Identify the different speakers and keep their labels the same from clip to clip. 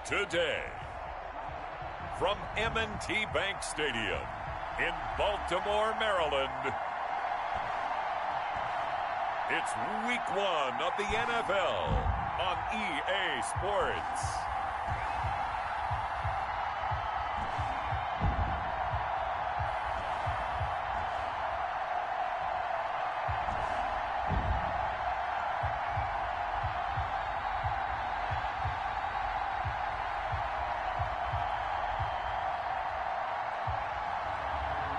Speaker 1: today. From M&T Bank Stadium in Baltimore, Maryland, it's Week 1 of the NFL on EA Sports.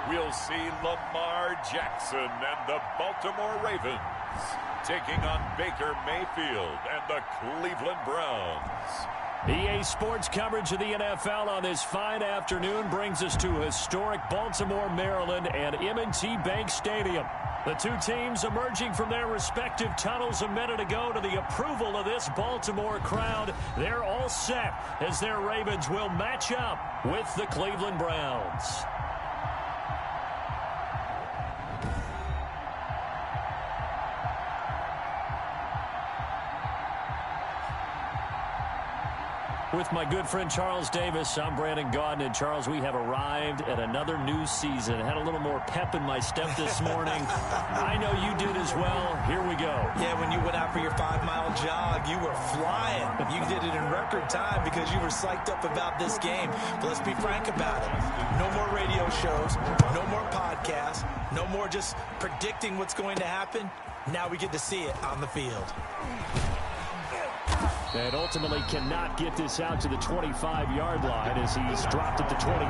Speaker 1: We'll see Lamar Jackson and the Baltimore Ravens taking on Baker Mayfield and the Cleveland Browns.
Speaker 2: EA Sports coverage of the NFL on this fine afternoon brings us to historic Baltimore, Maryland and M&T Bank Stadium. The two teams emerging from their respective tunnels a minute ago to the approval of this Baltimore crowd. They're all set as their Ravens will match up with the Cleveland Browns. With my good friend Charles Davis, I'm Brandon Gaudin. And Charles, we have arrived at another new season. Had a little more pep in my step this morning. I know you did as well. Here we go.
Speaker 3: Yeah, when you went out for your 5-mile jog, you were flying. You did it in record time because you were psyched up about this game. But let's be frank about it. No more radio shows, no more podcasts, no more just predicting what's going to happen. Now we get to see it on the field.
Speaker 2: And ultimately cannot get this out to the 25-yard line as he's dropped at the 23.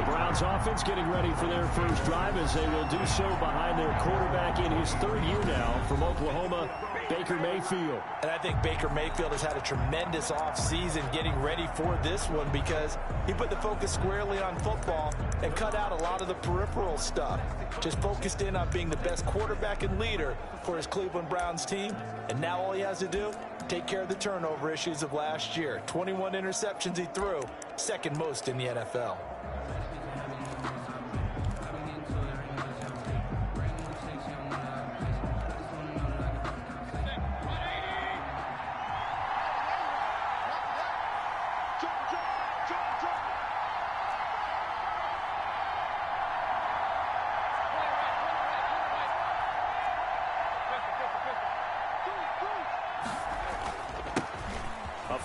Speaker 2: The Browns offense getting ready for their first drive as they will do so behind their quarterback in his third year now from Oklahoma, Baker Mayfield.
Speaker 3: And I think Baker Mayfield has had a tremendous offseason getting ready for this one because he put the focus squarely on football and cut out a lot of the peripheral stuff. Just focused in on being the best quarterback and leader for his Cleveland Browns team. And now all he has to do, take care of the turnover issues of last year. 21 interceptions he threw, second most in the NFL.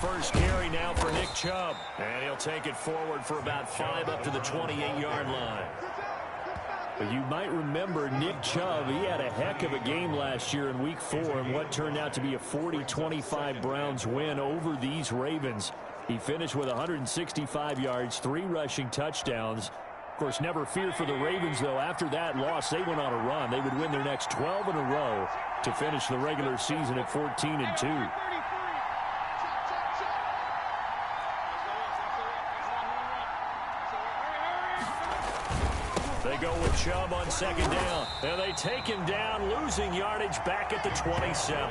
Speaker 2: First carry now for Nick Chubb. And he'll take it forward for about 5 up to the 28-yard line. But you might remember Nick Chubb, he had a heck of a game last year in Week 4 in what turned out to be a 40-25 Browns win over these Ravens. He finished with 165 yards, 3 rushing touchdowns. Of course, never fear for the Ravens, though. After that loss, they went on a run. They would win their next 12 in a row to finish the regular season at 14-2. They go with Chubb on second down, and they take him down, losing yardage back at the 27.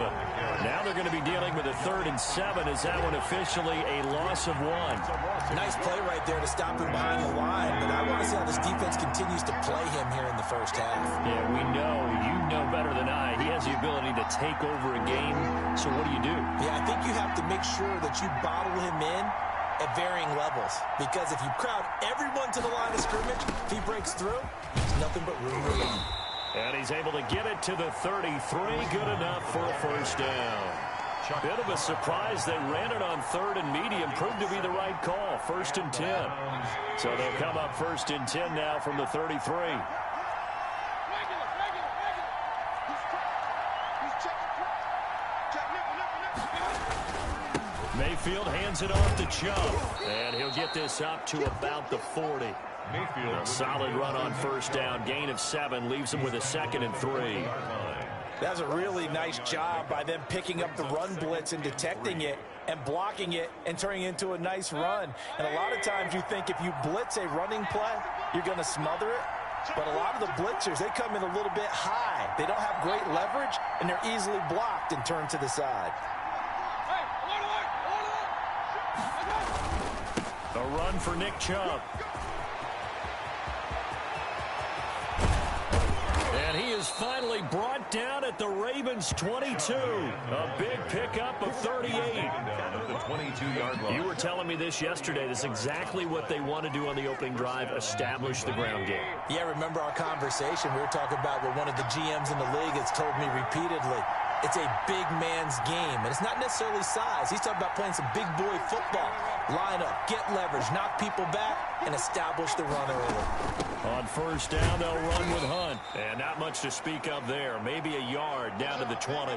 Speaker 2: Now they're going to be dealing with a 3rd and 7 as that one officially a loss of 1.
Speaker 3: Nice play right there to stop him behind the line, but I want to see how this defense continues to play him here in the first half.
Speaker 2: Yeah, we know. You know better than I. He has the ability to take over a game, so what do?
Speaker 3: Yeah, I think you have to make sure that you bottle him in at varying levels, because if you crowd everyone to the line of scrimmage, if he breaks through, there's nothing but room to run.
Speaker 2: And he's able to get it to the 33. Good enough for a first down. Bit of a surprise. They ran it on 3rd and medium. Proved to be the right call. 1st and 10. So they'll come up 1st and 10 now from the 33. Mayfield hands it off to Chubb, and he'll get this up to about the 40. A solid run on first down, gain of 7, leaves him with a 2nd and 3.
Speaker 3: That's a really nice job by them picking up the run blitz and detecting it and blocking it and turning it into a nice run. And a lot of times you think if you blitz a running play, you're going to smother it. But a lot of the blitzers, they come in a little bit high. They don't have great leverage, and they're easily blocked and turned to the side.
Speaker 2: A run for Nick Chubb. And he is finally brought down at the Ravens' 22. A big pickup of 38.
Speaker 1: The 22-yard line.
Speaker 2: You were telling me this yesterday. This is exactly what they want to do on the opening drive, establish the ground game.
Speaker 3: Yeah, remember our conversation? We were talking about what one of the GMs in the league has told me repeatedly. It's a big man's game, and it's not necessarily size. He's talking about playing some big boy football. Line up, get leverage, knock people back, and establish the run early.
Speaker 2: On first down, they'll run with Hunt. And not much to speak of there. Maybe a yard down to the 20.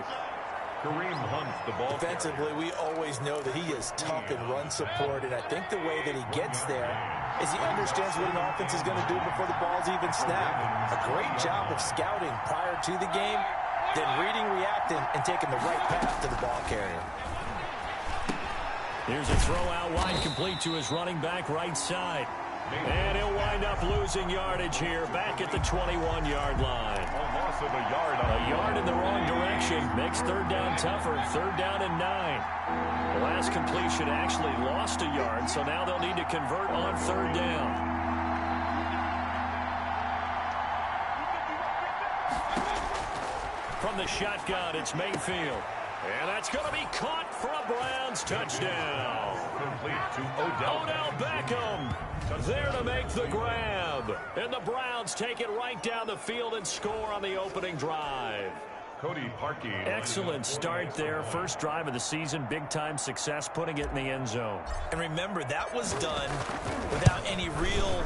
Speaker 1: Kareem Hunt, the ball.
Speaker 3: Defensively, we always know that he is tough in run support, and I think the way that he gets there is he understands what an offense is going to do before the ball's even snapped. A great job of scouting prior to the game, then reading, reacting, and taking the right path to the ball carrier.
Speaker 2: Here's a throw out wide, complete to his running back right side. And he'll wind up losing yardage here, back at the 21-yard line.
Speaker 1: A loss of a yard.
Speaker 2: A yard in the wrong direction makes third down tougher. Third down and 9. The last completion actually lost a yard, so now they'll need to convert on third down. From the shotgun, it's Mayfield. And that's going to be caught for a Browns touchdown.
Speaker 1: Complete to
Speaker 2: Odell Beckham there to make the grab. And the Browns take it right down the field and score on the opening drive.
Speaker 1: Cody Parkey.
Speaker 2: Excellent start there. First drive of the season. Big-time success putting it in the end zone.
Speaker 3: And remember, that was done without any real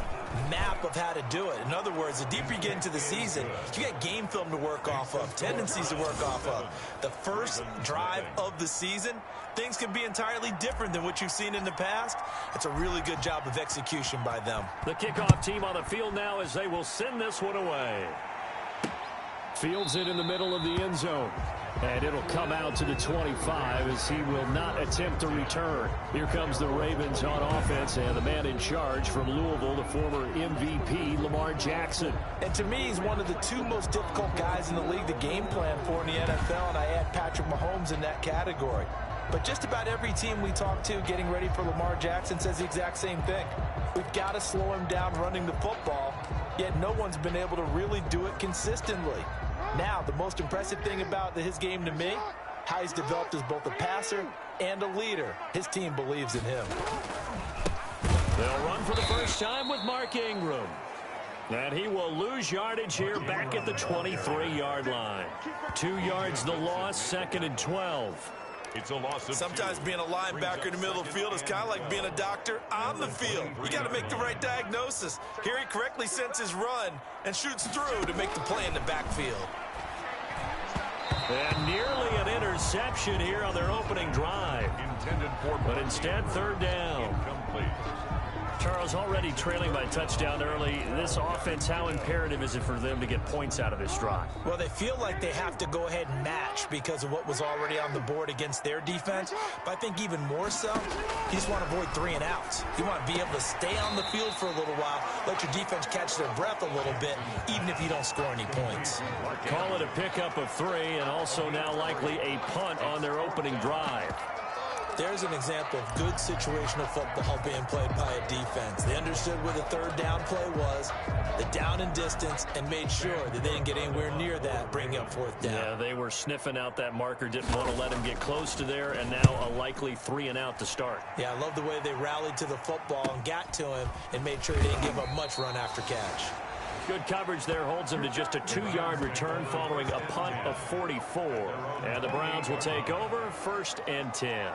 Speaker 3: map of how to do it. In other words, the deeper you get into the season, you got game film to work off of, tendencies to work off of. The first drive of the season, things can be entirely different than what you've seen in the past. It's a really good job of execution by them.
Speaker 2: The kickoff team on the field now as they will send this one away. Fields it in the middle of the end zone. And it'll come out to the 25 as he will not attempt to return. Here comes the Ravens on offense, and the man in charge from Louisville, the former MVP, Lamar Jackson.
Speaker 3: And to me, he's one of the two most difficult guys in the league to game plan for in the NFL, and I add Patrick Mahomes in that category. But just about every team we talk to getting ready for Lamar Jackson says the exact same thing. We've got to slow him down running the football, yet no one's been able to really do it consistently. Now, the most impressive thing about his game to me, how he's developed as both a passer and a leader. His team believes in him.
Speaker 2: They'll run for the first time with Mark Ingram. And he will lose yardage here back at the 23-yard line. 2 yards the loss, second and 12.
Speaker 1: It's a loss of
Speaker 3: Sometimes being a linebacker in the middle of the field is kind of like being a doctor on the field. You got to make the right diagnosis. Here he correctly sends his run and shoots through to make the play in the backfield.
Speaker 2: And nearly an interception here on their opening drive.
Speaker 1: intended for,
Speaker 2: But instead, third down.
Speaker 1: Incomplete.
Speaker 2: Charles, already trailing by touchdown early. This offense, how imperative is it for them to get points out of this drive?
Speaker 3: Well, they feel like they have to go ahead and match because of what was already on the board against their defense. But I think even more so, you just want to avoid 3 and outs. You want to be able to stay on the field for a little while, let your defense catch their breath a little bit, even if you don't score any points.
Speaker 2: Call it a pickup of 3, and also now likely a punt on their opening drive.
Speaker 3: There's an example of good situational football being played by a defense. They understood where the third down play was, the down and distance, and made sure that they didn't get anywhere near that, bringing up fourth down.
Speaker 2: Yeah, they were sniffing out that marker, didn't want to let him get close to there, and now a likely 3 and out to start.
Speaker 3: Yeah, I love the way they rallied to the football and got to him and made sure they didn't give up much run after catch.
Speaker 2: Good coverage there holds him to just a 2-yard return following a punt of 44. And the Browns will take over, 1st and 10.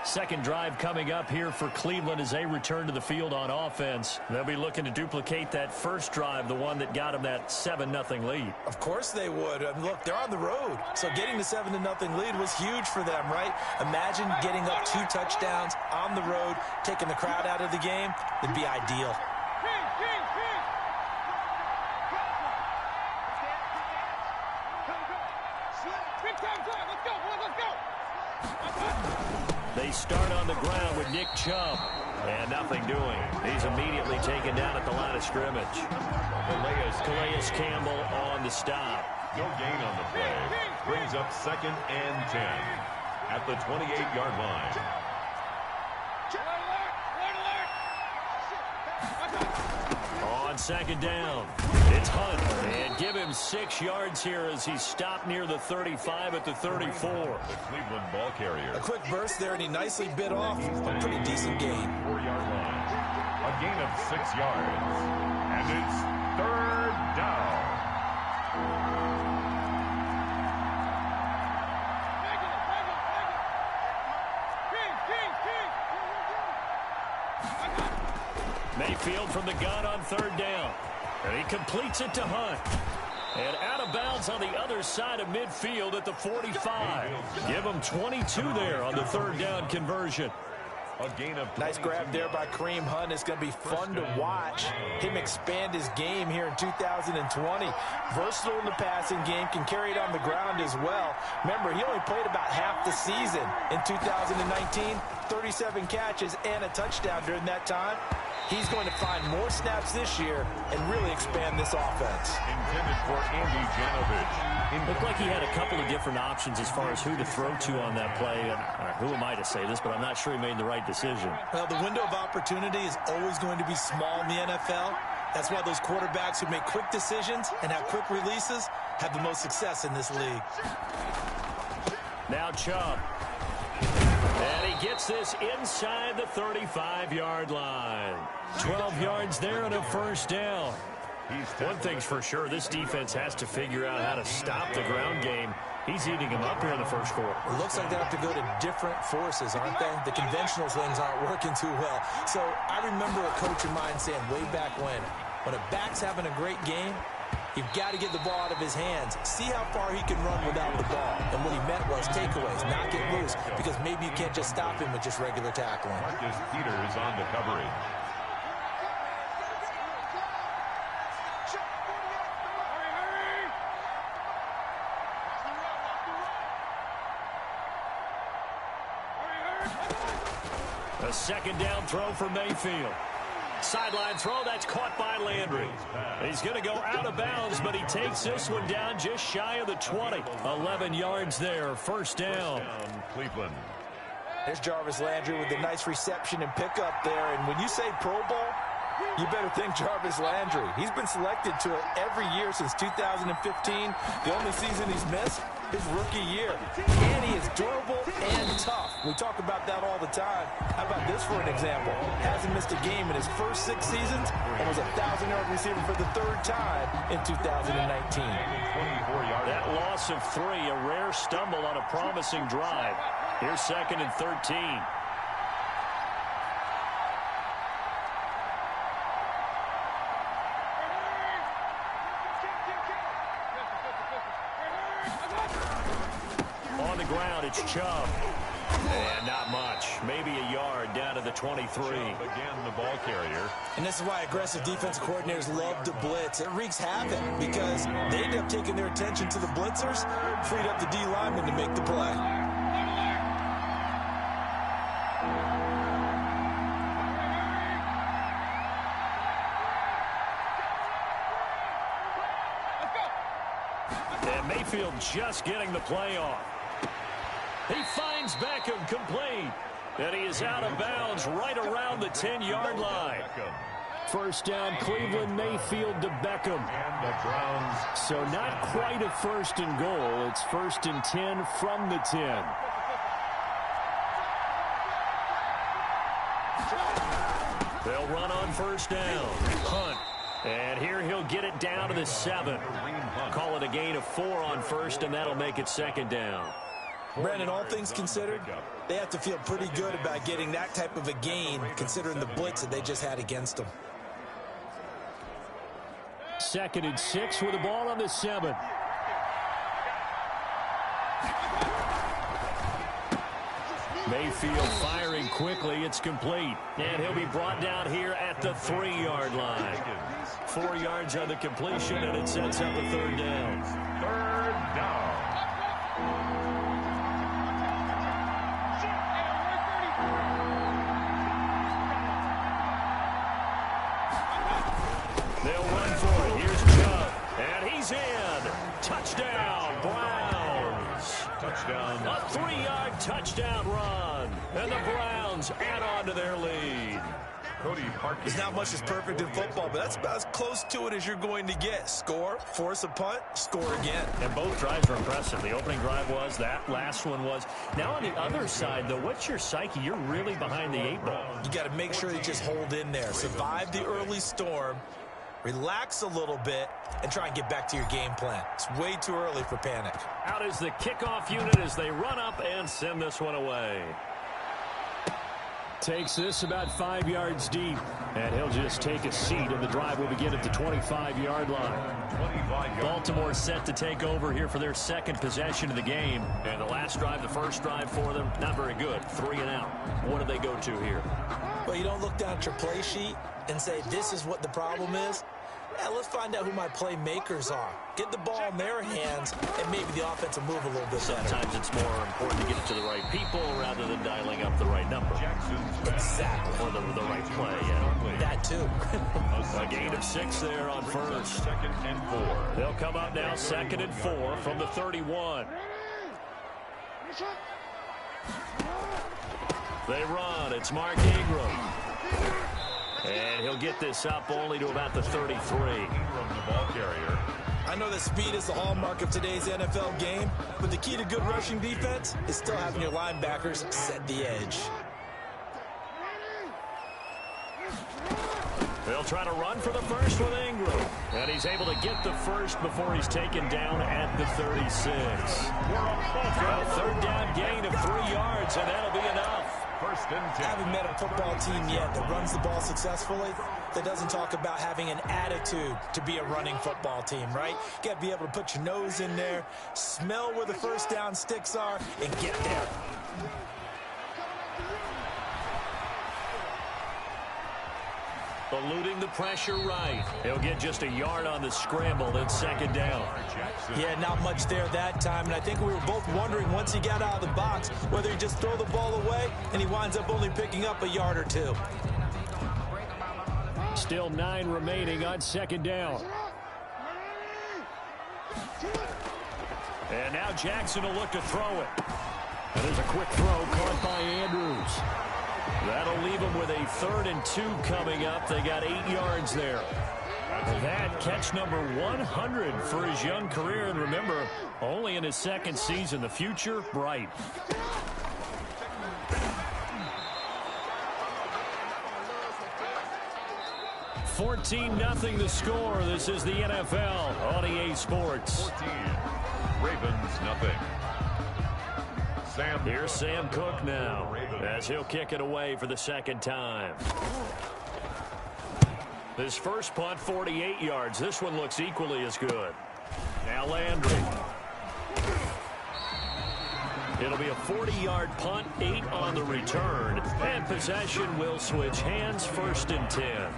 Speaker 2: Second drive coming up here for Cleveland as they return to the field on offense. They'll be looking to duplicate that first drive, the one that got them that 7-0 lead.
Speaker 3: Of course they would. I mean, look, they're on the road. So getting the 7-0 lead was huge for them, right? Imagine getting up 2 touchdowns on the road, taking the crowd out of the game. It'd be ideal.
Speaker 2: They start on the ground with Nick Chubb. And nothing doing. He's immediately taken down at the line of scrimmage. Calais Campbell on the stop.
Speaker 1: No gain on the play. Brings up 2nd and 10 at the 28-yard line.
Speaker 2: On second down. It's Hunt. And give him 6 yards here as he's stopped near the 35 at the 34.
Speaker 1: The Cleveland ball carrier.
Speaker 3: A quick burst there, and he nicely bit off a pretty decent gain.
Speaker 1: 4-yard line. A gain of 6 yards. And it's third down.
Speaker 2: Mayfield from the gun on third down. And he completes it to Hunt. And out of bounds on the other side of midfield at the 45. Give him 22 there on the third down conversion.
Speaker 1: A gain of
Speaker 3: nice grab there by Kareem Hunt. It's going to be fun to watch him expand his game here in 2020. Versatile in the passing game, can carry it on the ground as well. Remember, he only played about half the season in 2019, 37 catches and a touchdown during that time. He's going to find more snaps this year and really expand this offense.
Speaker 1: Intended for Andy Janovich.
Speaker 2: Looked like he had a couple of different options as far as who to throw to on that play. And who am I to say this, but I'm not sure he made the right decision.
Speaker 3: Well, the window of opportunity is always going to be small in the NFL. That's why those quarterbacks who make quick decisions and have quick releases have the most success in this league.
Speaker 2: Now Chubb. And he gets this inside the 35-yard line. 12 yards there and a first down. One thing's for sure, this defense has to figure out how to stop the ground game. He's eating him up here in the first quarter.
Speaker 3: It looks like they have to go to different forces, aren't they? The conventional things aren't working too well. So I remember a coach of mine saying way back when a back's having a great game, you've got to get the ball out of his hands. See how far he can run without the ball. And what he meant was takeaways, not get loose, because maybe you can't just stop him with just regular tackling.
Speaker 1: Marcus Peters on the coverage.
Speaker 2: A second down throw for Mayfield. Sideline throw, that's caught by Landry. He's going to go out of bounds, but he takes this one down just shy of the 20. 11 yards there, first down.
Speaker 1: Cleveland.
Speaker 3: There's Jarvis Landry with a nice reception and pickup there. And when you say Pro Bowl, you better think Jarvis Landry. He's been selected to it every year since 2015. The only season he's missed, his rookie year. And he is durable and tough. We talk about that all the time. How about this for an example? Hasn't missed a game in his first 6 seasons and was a 1,000-yard receiver for the 3rd time in 2019.
Speaker 2: That loss of 3, a rare stumble on a promising drive. Here's 2nd and 13. On the ground, it's Chubb. And not much. Maybe a yard down to the 23.
Speaker 1: Again, the ball carrier.
Speaker 3: And this is why aggressive defense coordinators love to blitz. It wreaks havoc because they end up taking their attention to the blitzers, freed up the D lineman to make the play.
Speaker 2: And Mayfield just getting the play off. He finds Beckham complete. And he is out of bounds right around the 10-yard line. First down, Cleveland, Mayfield to Beckham.
Speaker 1: And the Browns.
Speaker 2: So not quite a first and goal. It's 1st and 10 from the 10. They'll run on first down. Hunt. And here he'll get it down to the 7. Call it a gain of 4 on first, and that'll make it 2nd down.
Speaker 3: Brandon, all things considered, they have to feel pretty good about getting that type of a gain, considering the blitz that they just had against them.
Speaker 2: 2nd and 6 with the ball on the 7. Mayfield firing quickly. It's complete. And he'll be brought down here at the 3-yard line. 4 yards on the completion, and it sets up a 3rd down.
Speaker 1: 3rd down.
Speaker 2: They'll run for it. Here's Chubb. And he's in. Touchdown, Browns.
Speaker 1: Touchdown.
Speaker 2: A 3-yard touchdown run. And the Browns add on to their lead.
Speaker 1: Cody Parkey.
Speaker 3: There's not much that's perfect in football, but that's about as close to it as you're going to get. Score, force a punt, score again.
Speaker 2: And both drives were impressive. The opening drive was, that last one was. Now on the other side, though, what's your psyche? You're really behind the 8 ball.
Speaker 3: You got to make sure you just hold in there. Survive the early storm, relax a little bit, and try and get back to your game plan. It's way too early for panic.
Speaker 2: Out is the kickoff unit as they run up and send this one away. Takes this about 5 yards deep, and he'll just take a seat, and the drive will begin at the 25-yard line. Baltimore set to take over here for their second possession of the game. And the last drive, the first drive for them, not very good. 3 and out. What do they go to here?
Speaker 3: Well, you don't look down at your play sheet and say, this is what the problem is. Yeah, let's find out who my playmakers are. Get the ball in their hands, and maybe the offense will move a little bit better.
Speaker 2: Sometimes it's more important to get it to the right people rather than dialing up the right number.
Speaker 3: Exactly.
Speaker 2: Or the right play, yeah.
Speaker 3: That too.
Speaker 2: A gain of 6 there on first.
Speaker 1: 2nd and 4.
Speaker 2: They'll come up now 2nd and 4 from the 31. They run. It's Mark Ingram. And he'll get this up only to about the 33.
Speaker 1: Ingram, the ball carrier.
Speaker 3: I know that speed is the hallmark of today's NFL game, but the key to good rushing defense is still having your linebackers set the edge.
Speaker 2: They'll try to run for the first with Ingram. And he's able to get the first before he's taken down at the 36. A third down gain of 3 yards, and that'll be enough.
Speaker 1: 1st and 10.
Speaker 3: I haven't met a football team yet that runs the ball successfully that doesn't talk about having an attitude to be a running football team, right? You got to be able to put your nose in there, smell where the first down sticks are, and get there.
Speaker 2: Eluding the pressure right. He'll get just a yard on the scramble. It's 2nd down.
Speaker 3: Yeah, not much there that time, and I think we were both wondering once he got out of the box whether he just throw the ball away, and he winds up only picking up a yard or 2.
Speaker 2: Still 9 remaining on 2nd down. And now Jackson will look to throw it. And there's a quick throw caught by Andrews. That'll leave them with a 3rd and 2 coming up. They got 8 yards there. That catch number 100 for his young career. And remember, only in his 2nd season. The future, bright. $14-0 the score. This is the NFL on EA Sports.
Speaker 1: 14. Ravens, nothing.
Speaker 2: Here's Sam Cook now as he'll kick it away for the 2nd time. His first punt, 48 yards. This one looks equally as good. Now Landry. It'll be a 40-yard punt, 8 on the return. And possession will switch hands, 1st and 10.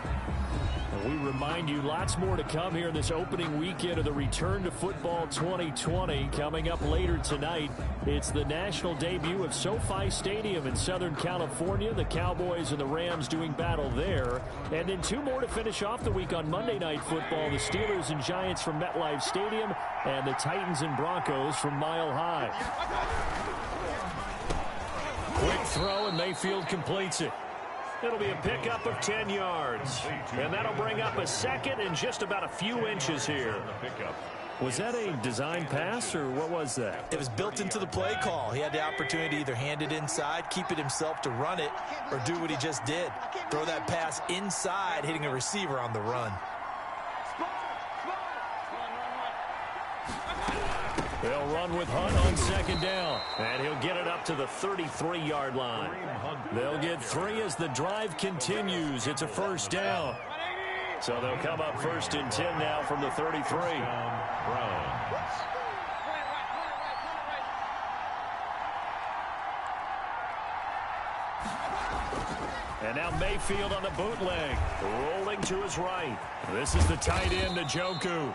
Speaker 2: We remind you lots more to come here in this opening weekend of the Return to Football 2020. Coming up later tonight, it's the national debut of SoFi Stadium in Southern California. The Cowboys and the Rams doing battle there. And then 2 more to finish off the week on Monday Night Football. The Steelers and Giants from MetLife Stadium and the Titans and Broncos from Mile High. Quick throw and Mayfield completes it. It'll be a pickup of 10 yards. And that'll bring up a 2nd and just about a few inches here. Was that a design pass, or what was that?
Speaker 3: It was built into the play call. He had the opportunity to either hand it inside, keep it himself to run it, or do what he just did. Throw that pass inside, hitting a receiver on the run.
Speaker 2: They'll run with Hunt on 2nd down. And he'll get it up to the 33-yard line. They'll get 3 as the drive continues. It's a 1st down. So they'll come up 1st and 10 now from the 33. And now Mayfield on the bootleg. Rolling to his right. This is the tight end, Njoku.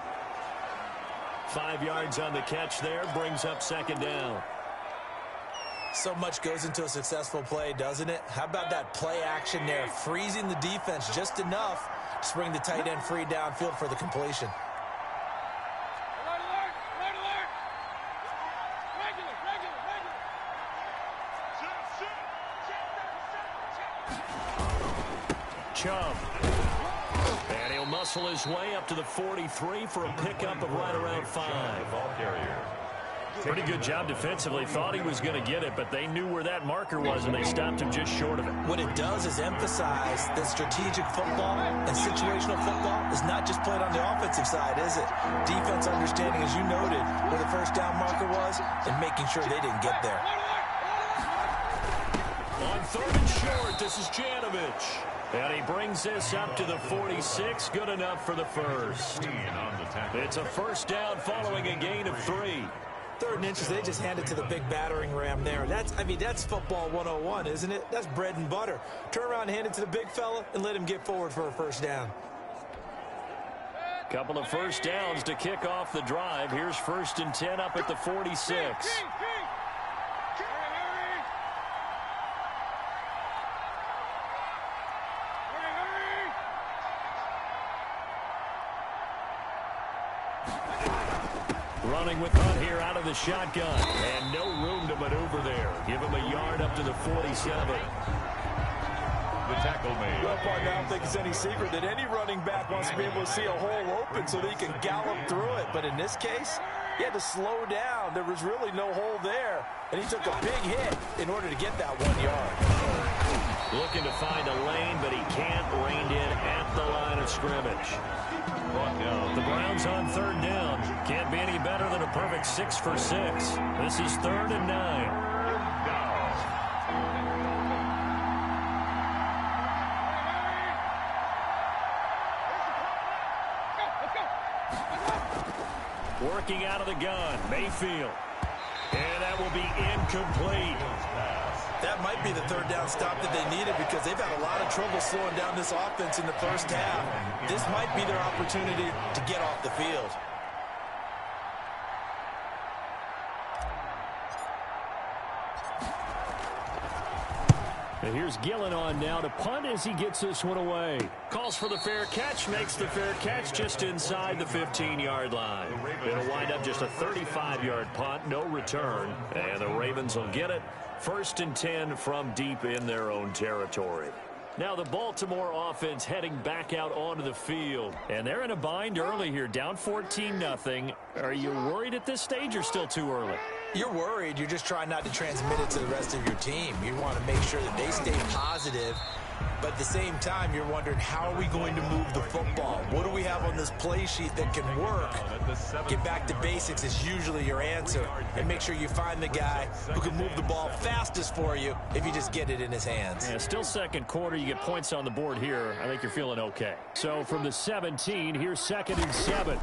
Speaker 2: 5 yards on the catch there, brings up 2nd down.
Speaker 3: So much goes into a successful play, doesn't it? How about that play action there, freezing the defense just enough to bring the tight end free downfield for the completion.
Speaker 2: Chubb. And he'll muscle his way up to the 43 for a pickup of right around 5. Pretty good job defensively. Thought he was going to get it, but they knew where that marker was, and they stopped him just short of it.
Speaker 3: What it does is emphasize that strategic football and situational football is not just played on the offensive side, is it? Defense understanding, as you noted, where the first down marker was and making sure they didn't get there.
Speaker 2: On 3rd and short, this is Janovich. And he brings this up to the 46. Good enough for the first. It's a first down following a gain of 3.
Speaker 3: 3rd and inches, they just hand it to the big battering ram there. That's football 101, isn't it? That's bread and butter. Turn around, hand it to the big fella, and let him get forward for a first down.
Speaker 2: Couple of first downs to kick off the drive. Here's 1st and 10 up at the 46. Running with Hunt here out of the shotgun. And no room to maneuver there. Give him a yard up to the 47.
Speaker 1: The tackle made.
Speaker 3: Well, partner, I don't think it's any secret that any running back wants to be able to see a hole open so that he can gallop through it. But in this case, he had to slow down. There was really no hole there. And he took a big hit in order to get that 1 yard.
Speaker 2: Looking to find a lane, but he can't. Reined in at the line of scrimmage. The Browns on 3rd down. Can't be any better than a perfect 6 for 6. This is 3rd and 9. Working out of the gun, Mayfield. And that will be incomplete.
Speaker 3: That might be the 3rd down stop that they needed because they've had a lot of trouble slowing down this offense in the first half. This might be their opportunity to get off the field.
Speaker 2: And here's Gillen on now to punt as he gets this one away. Calls for the fair catch, makes the fair catch just inside the 15-yard line. It'll wind up just a 35-yard punt, no return. And the Ravens will get it. 1st and 10 from deep in their own territory. Now the Baltimore offense heading back out onto the field. And they're in a bind early here, down 14-0. Are you worried at this stage or still too early?
Speaker 3: You're worried. You're just trying not to transmit it to the rest of your team. You want to make sure that they stay positive. But at the same time, you're wondering, how are we going to move the football? What do we have on this play sheet that can work? Get back to basics is usually your answer. And make sure you find the guy who can move the ball fastest for you if you just get it in his hands.
Speaker 2: Yeah, still 2nd quarter. You get points on the board here. I think you're feeling okay. So from the 17, here's 2nd and 7.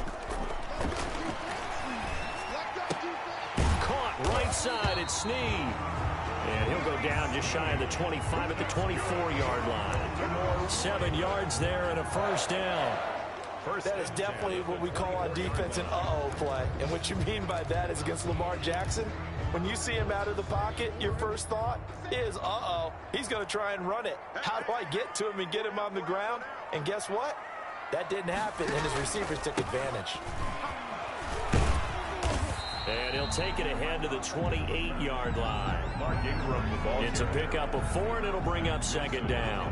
Speaker 2: Caught right side at Snead. And he'll go down just shy of the 25 at the 24-yard line. 7 yards there and a first down.
Speaker 3: That is definitely what we call on defense an uh-oh play. And what you mean by that is against Lamar Jackson, when you see him out of the pocket, your first thought is, uh-oh, he's going to try and run it. How do I get to him and get him on the ground? And guess what? That didn't happen, and his receivers took advantage.
Speaker 2: And he'll take it ahead to the 28-yard line. It's a pickup of 4, and it'll bring up 2nd down.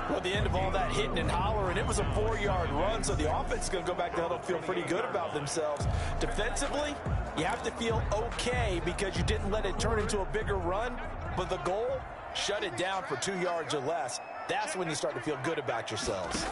Speaker 3: Well, at the end of all that hitting and hollering, it was a 4-yard run, so the offense is going to go back there and feel pretty good about themselves. Defensively, you have to feel okay because you didn't let it turn into a bigger run, but the goal, shut it down for 2 yards or less. That's when you start to feel good about yourselves.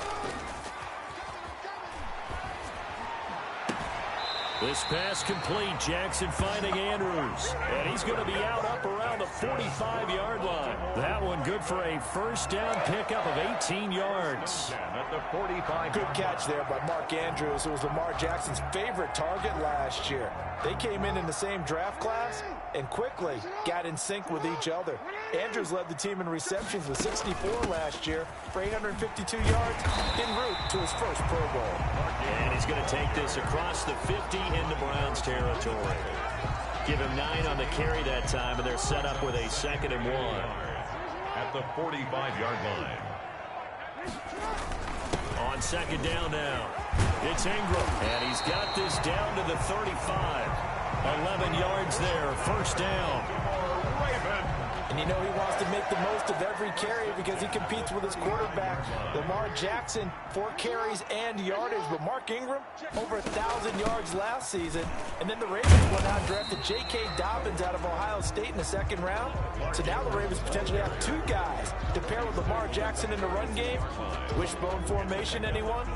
Speaker 2: This pass complete. Jackson finding Andrews. And he's going to be out up around the 45-yard line. That one good for a first down pickup of 18 yards.
Speaker 1: At the 45.
Speaker 3: Good catch there by Mark Andrews, who was Lamar Jackson's favorite target last year. They came in the same draft class and quickly got in sync with each other. Andrews led the team in receptions with 64 last year for 852 yards en route to his first Pro Bowl.
Speaker 2: And he's going to take this across the 50 into Browns territory. Give him 9 on the carry that time, and they're set up with a 2nd and 1.
Speaker 1: At the 45-yard line.
Speaker 2: On 2nd down now, it's Ingram, and he's got this down to the 35. 11 yards there, first down.
Speaker 3: And you know he wants to make the most of every carry because he competes with his quarterback. Lamar Jackson, 4 carries and yardage. But Mark Ingram, over 1,000 yards last season. And then the Ravens went out and drafted J.K. Dobbins out of Ohio State in the 2nd round. So now the Ravens potentially have 2 guys to pair with Lamar Jackson in the run game. Wishbone formation, anyone?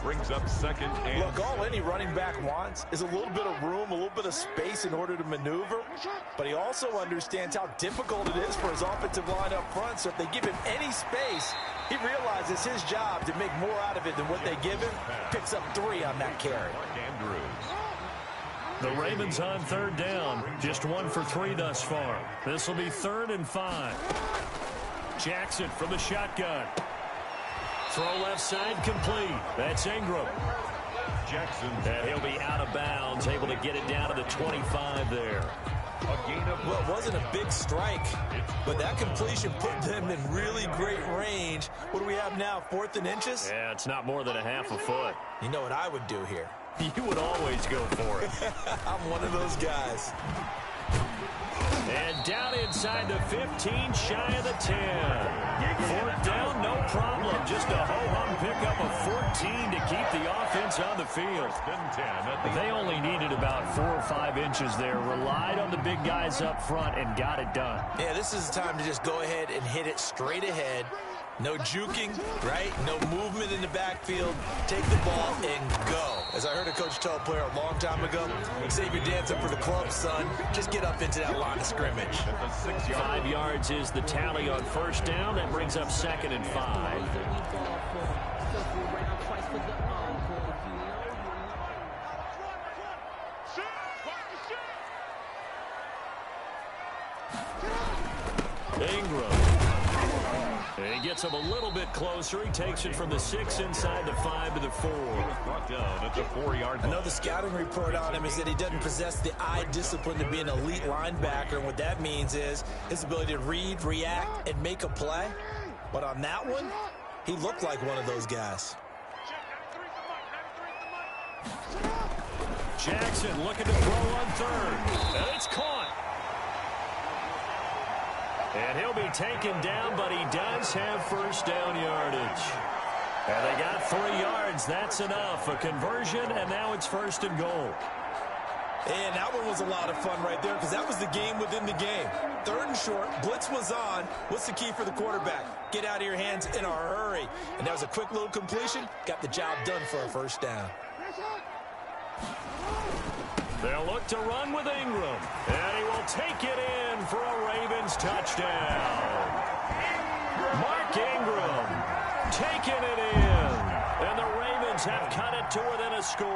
Speaker 1: Brings up 2nd and...
Speaker 3: Look, all any running back wants is a little bit of room, a little bit of space in order to maneuver. But he also understands how difficult it is for his offensive line up front. So if they give him any space, he realizes his job to make more out of it than what they give him. Picks up 3 on that carry.
Speaker 2: The Ravens on 3rd down. Just 1 for 3 thus far. This will be 3rd and 5. Jackson from the shotgun. Throw left side complete. That's Ingram.
Speaker 1: Jackson.
Speaker 2: And he'll be out of bounds, able to get it down to the 25 there.
Speaker 3: Well, it wasn't a big strike, but that completion put them in really great range. What do we have now, 4th and inches?
Speaker 2: Yeah, it's not more than a half a foot.
Speaker 3: You know what I would do here?
Speaker 2: You would always go for it.
Speaker 3: I'm one of those guys.
Speaker 2: And down inside the 15, shy of the 10. 4th down, no problem. Just a ho-hum pickup of 14 to keep the offense on the field. They only needed about 4 or 5 inches there. Relied on the big guys up front and got it done.
Speaker 3: Yeah, this is the time to just go ahead and hit it straight ahead. No juking, right? No movement in the backfield. Take the ball and go. As I heard a coach tell a player a long time ago, save your dancing for the club, son. Just get up into that line of scrimmage.
Speaker 2: 5 yards is the tally on 1st down. That brings up 2nd and 5. Ingram. And he gets him a little bit closer. He takes it from the 6 inside the 5 to the 4.
Speaker 1: That's a 4-yard.
Speaker 3: I know the scouting report on him is that he doesn't possess the eye discipline to be an elite linebacker. And what that means is his ability to read, react, and make a play. But on that one, he looked like one of those guys.
Speaker 2: Jackson looking to throw on 3rd. And it's caught. And he'll be taken down, but he does have 1st down yardage. And they got 3 yards. That's enough. A conversion, and now it's 1st and goal.
Speaker 3: And that one was a lot of fun right there because that was the game within the game. 3rd and short, blitz was on. What's the key for the quarterback? Get out of your hands in a hurry. And that was a quick little completion. Got the job done for a 1st down.
Speaker 2: They'll look to run with Ingram. And he will take it in for a Ravens touchdown. Mark Ingram taking it in. And the Ravens have cut it to within a score.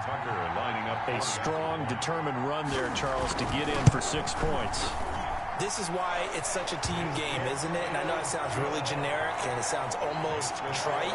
Speaker 1: Tucker lining up
Speaker 2: a strong, determined run there, Charles, to get in for 6 points.
Speaker 3: This is why it's such a team game, isn't it? And I know it sounds really generic and it sounds almost trite,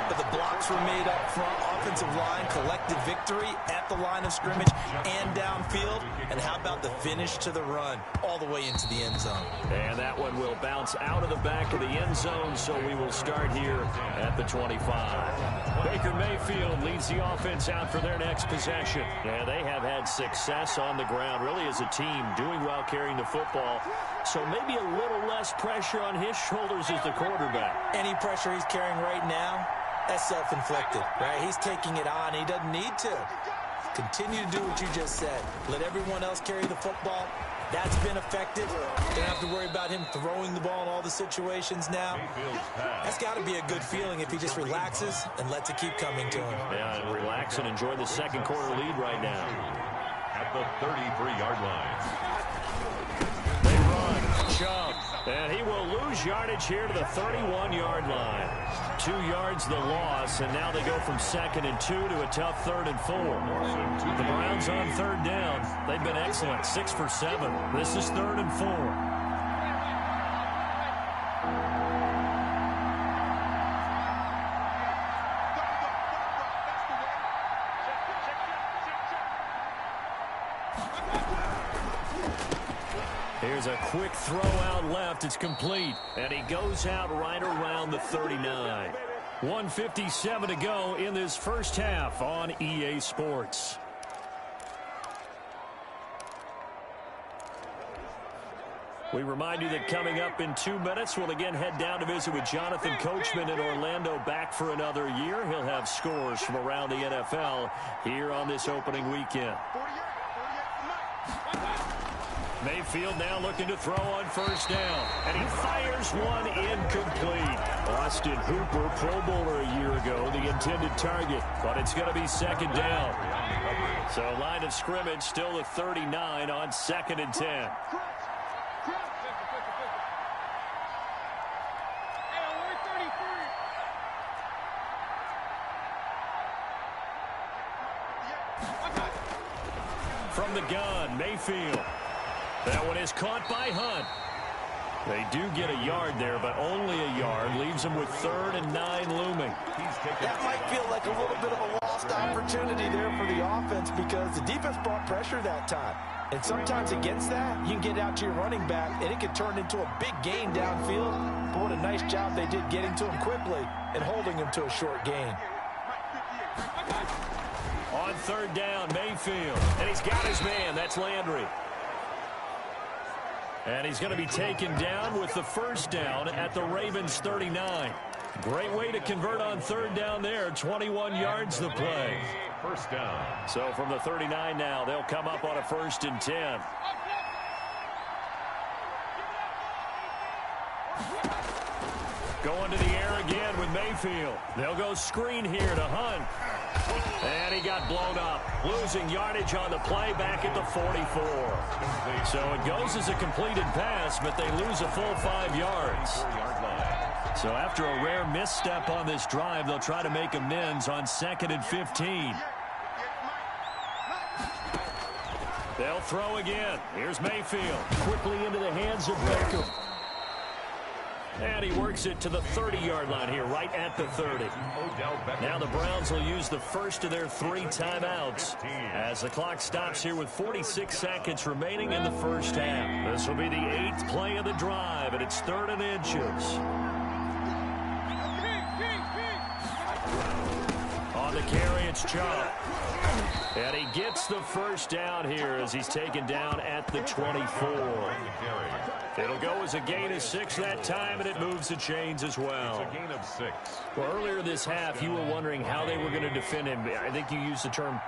Speaker 3: but the blocks were made up front, offensive line, collective victory at the line of scrimmage and downfield. And how about the finish to the run all the way into the end zone?
Speaker 2: And that one will bounce out of the back of the end zone, so we will start here at the 25. Baker Mayfield leads the offense out for their next possession. Yeah, they have had success on the ground, really as a team, doing well carrying the football. So maybe a little less pressure on his shoulders as the quarterback.
Speaker 3: Any pressure he's carrying right now, that's self-inflicted, right? He's taking it on. He doesn't need to. Continue to do what you just said. Let everyone else carry the football. That's been effective. Don't have to worry about him throwing the ball in all the situations now. That's got to be a good feeling if he just relaxes and lets it keep coming to him.
Speaker 2: Yeah, and relax and enjoy the 2nd quarter lead right now.
Speaker 1: At the 33-yard line.
Speaker 2: Chubb, and he will lose yardage here to the 31-yard line. 2 yards the loss, and now they go from 2nd and 2 to a tough 3rd and 4. The Browns on 3rd down. They've been excellent, 6 for 7. This is 3rd and 4. Here's a quick throw out left. It's complete. And he goes out right around the 39. 1:57 to go in this first half on EA Sports. We remind you that coming up in 2 minutes, we'll again head down to visit with Jonathan Coachman in Orlando, back for another year. He'll have scores from around the NFL here on this opening weekend. Mayfield now looking to throw on first down, and he fires one incomplete. Austin Hooper, Pro Bowler a year ago, the intended target, but it's going to be second down. So line of scrimmage still at 39 on 2nd and 10. From the gun, Mayfield. That one is caught by Hunt. They do get a yard there, but only a yard. Leaves them with 3rd and 9 looming.
Speaker 3: That might feel like a little bit of a lost opportunity there for the offense because the defense brought pressure that time. And sometimes against that, you can get out to your running back, and it can turn into a big gain downfield. But what a nice job they did getting to him quickly and holding him to a short gain.
Speaker 2: On 3rd down, Mayfield. And he's got his man. That's Landry. And he's going to be taken down with the first down at the Ravens 39. Great way to convert on 3rd down there. 21 yards the play.
Speaker 1: First down.
Speaker 2: So from the 39 now, they'll come up on a 1st and 10. Going to the air again with Mayfield. They'll go screen here to Hunt. And he got blown up. Losing yardage on the play back at the 44. So it goes as a completed pass, but they lose a full 5 yards. So after a rare misstep on this drive, they'll try to make amends on 2nd and 15. They'll throw again. Here's Mayfield. Quickly into the hands of Beckham. And he works it to the 30-yard line here, right at the 30. Now the Browns will use the first of their 3 timeouts as the clock stops here with 46 seconds remaining in the first half. This will be the 8th play of the drive, and it's 3rd and inches. On the carry, it's Chubb. And he gets the first down here as he's taken down at the 24. It'll go as a gain of 6 that time, and it moves the chains as well.
Speaker 1: It's a gain of 6.
Speaker 2: Well, earlier this half, you were wondering how they were going to defend him. I think you used the term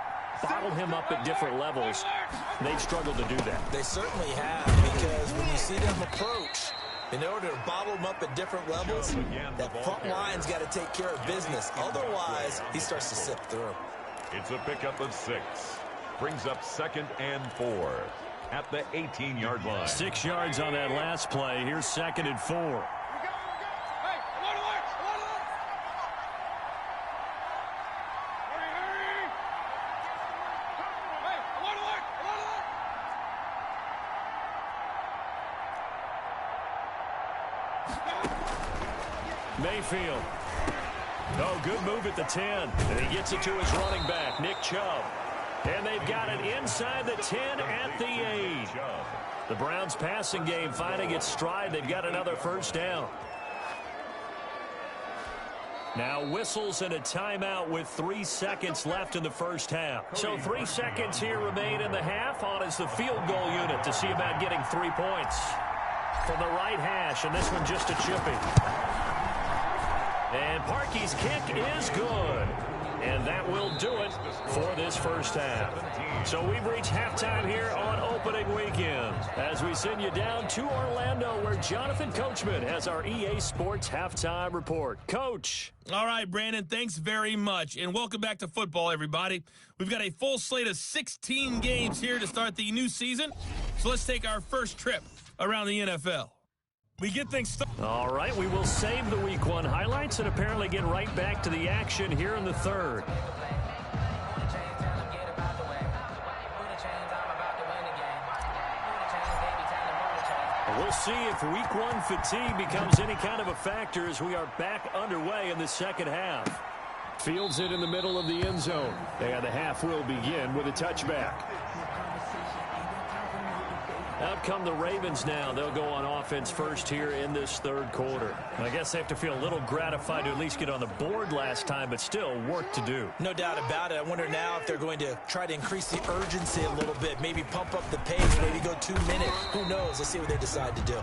Speaker 2: bottle him up at different levels. They've struggled to do that.
Speaker 3: They certainly have, because when you see them approach, in order to bottle him up at different levels, that front line's got to take care of business. Otherwise, he starts to sift through.
Speaker 1: It's a pickup of 6. Brings up 2nd and 4 at the 18-yard line.
Speaker 2: 6 yards on that last play. Here's 2nd and 4. Mayfield. Oh, good move at the 10. And he gets it to his running back, Nick Chubb. And they've got it inside the 10 at the 8. The Browns passing game finding its stride. They've got another first down. Now whistles and a timeout with 3 seconds left in the first half. So 3 seconds here remain in the half. On is the field goal unit to see about getting 3 points. From the right hash, and this one just a chipping. And Parkey's kick is good. And that will do it for this first half. So we've reached halftime here on opening weekend as we send you down to Orlando where Jonathan Coachman has our EA Sports halftime report. Coach.
Speaker 4: All right, Brandon, thanks very much. And welcome back to football, everybody. We've got a full slate of 16 games here to start the new season. So let's take our first trip around the NFL. We get things started.
Speaker 2: All right, we will save the Week 1 highlights and apparently get right back to the action here in the third. We'll see if Week 1 fatigue becomes any kind of a factor as we are back underway in the second half. Fields it in the middle of the end zone. And the half will begin with a touchback. Out come the Ravens now. They'll go on offense first here in this third quarter. I guess they have to feel a little gratified to at least get on the board last time, but still work to do.
Speaker 3: No doubt about it. I wonder now if they're going to try to increase the urgency a little bit, maybe pump up the pace, maybe go 2 minutes. Who knows? Let's see what they decide to do.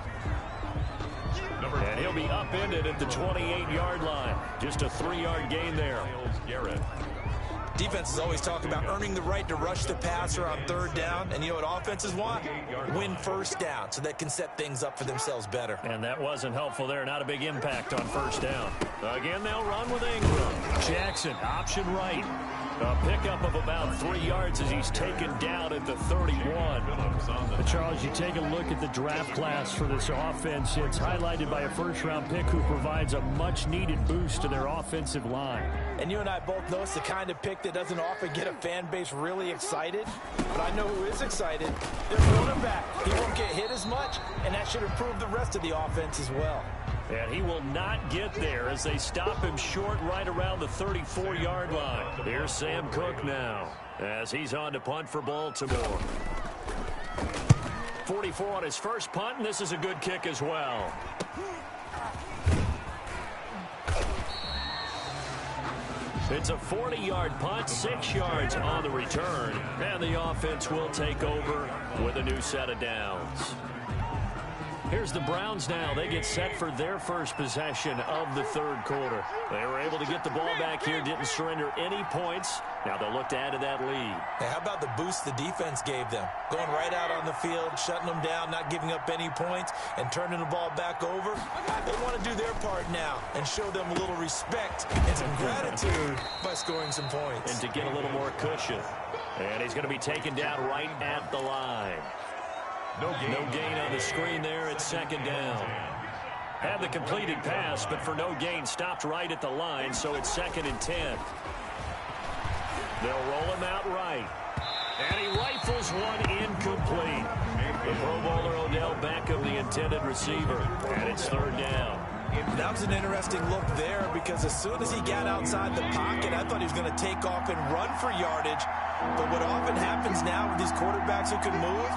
Speaker 2: And he'll be upended at the 28-yard line. Just a 3-yard gain there.
Speaker 3: Defenses always talk about earning the right to rush the passer on third down. And you know what offenses want? Win first down so they can set things up for themselves better.
Speaker 2: And that wasn't helpful there. Not a big impact on first down. Again, they'll run with Ingram. Jackson, option right. A pickup of about 3 yards as he's taken down at the 31.
Speaker 5: But Charles, you take a look at the draft class for this offense. It's highlighted by a first-round pick who provides a much-needed boost to their offensive line.
Speaker 3: And you and I both know it's the kind of pick that doesn't often get a fan base really excited. But I know who is excited. Their quarterback. He won't get hit as much, and that should improve the rest of the offense as well.
Speaker 2: And he will not get there as they stop him short right around the 34-yard line. Here's Sam Cook now as he's on to punt for Baltimore. 44 on his first punt, and this is a good kick as well. It's a 40-yard punt, 6 yards on the return, and the offense will take over with a new set of downs. Here's the Browns now. They get set for their first possession of the third quarter. They were able to get the ball back here, didn't surrender any points. Now they'll look to add to that lead.
Speaker 3: Hey, how about the boost the defense gave them? Going right out on the field, shutting them down, not giving up any points, and turning the ball back over. They want to do their part now and show them a little respect and some gratitude by scoring some points.
Speaker 2: And to get a little more cushion. And he's going to be taken down right at the line. No gain on the screen there at second down. Had the completed pass, but for no gain, stopped right at the line, so it's 2nd and 10. They'll roll him out right. And he rifles one incomplete. The Pro Bowler Odell Beckham, the intended receiver, and it's 3rd down.
Speaker 3: That was an interesting look there because as soon as he got outside the pocket, I thought he was going to take off and run for yardage. But what often happens now with these quarterbacks who can move,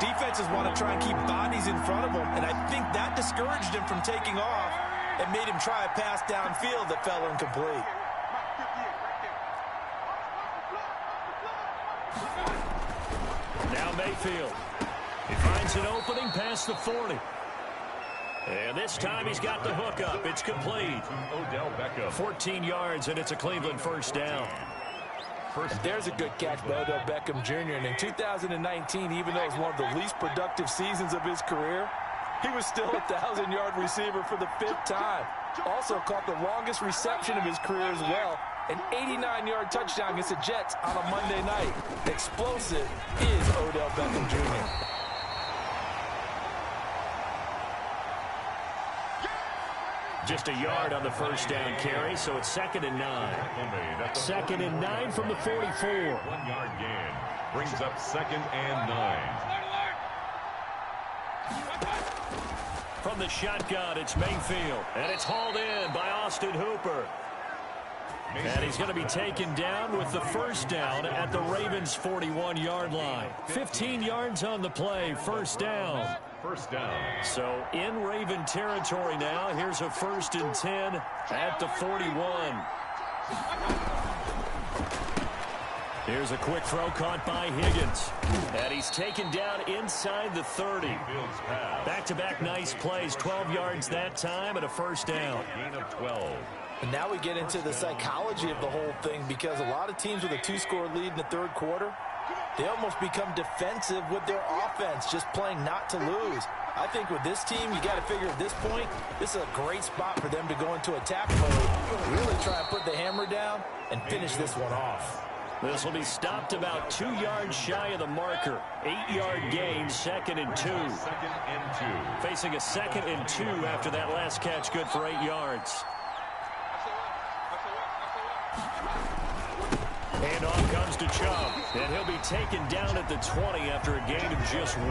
Speaker 3: defenses want to try and keep bodies in front of them, and I think that discouraged him from taking off and made him try a pass downfield that fell incomplete.
Speaker 2: Now Mayfield. He finds an opening past the 40. And this time he's got the hook up. It's complete. Odell Beckham. 14 yards, and it's a Cleveland first down.
Speaker 3: There's a good catch by Odell Beckham Jr. And in 2019, even though it was one of the least productive seasons of his career, he was still a 1,000-yard receiver for the 5th time. Also caught the longest reception of his career as well, an 89-yard touchdown against the Jets on a Monday night. Explosive is Odell Beckham Jr.
Speaker 2: Just a yard on the first down carry, so it's 2nd and 9.
Speaker 5: 2nd and 9 from the 44.
Speaker 1: 1-yard gain brings up 2nd and 9.
Speaker 2: From the shotgun, it's Mayfield, and it's hauled in by Austin Hooper. And he's going to be taken down with the first down at the Ravens' 41-yard line. 15 yards on the play, first down.
Speaker 1: First down.
Speaker 2: So in Raven territory now. Here's a 1st and 10 at the 41. Here's a quick throw caught by Higgins. And he's taken down inside the 30. Back-to-back nice plays. 12 yards that time and a first down.
Speaker 1: Gain of 12.
Speaker 3: And now we get into the psychology of the whole thing because a lot of teams with a 2-score lead in the third quarter, they almost become defensive with their offense, just playing not to lose. I think with this team, you got to figure at this point, this is a great spot for them to go into attack mode, really try and put the hammer down and finish this one off.
Speaker 2: This will be stopped about 2 yards shy of the marker. 8-yard gain, 2nd and 2.
Speaker 1: 2nd and 2.
Speaker 2: Facing a 2nd and 2 after that last catch, good for 8 yards. And off comes to Chubb. And he'll be taken down at the 20 after a gain of just 1.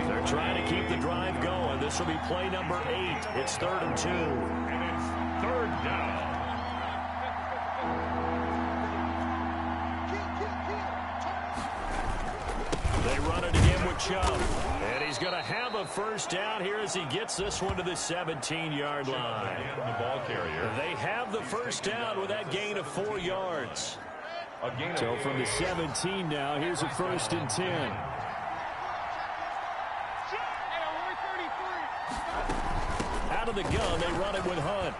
Speaker 2: They're trying to keep the drive going. This will be play number 8. It's 3rd and 2.
Speaker 1: And it's 3rd down.
Speaker 2: They run it
Speaker 5: Chubb. And he's going to have a first down here as he gets this one to the 17-yard line.
Speaker 1: The ball carrier.
Speaker 5: They have the first down with that gain of 4 yards. So from the 17 now, here's a 1st and 10. Out of the gun, they run it with Hunt.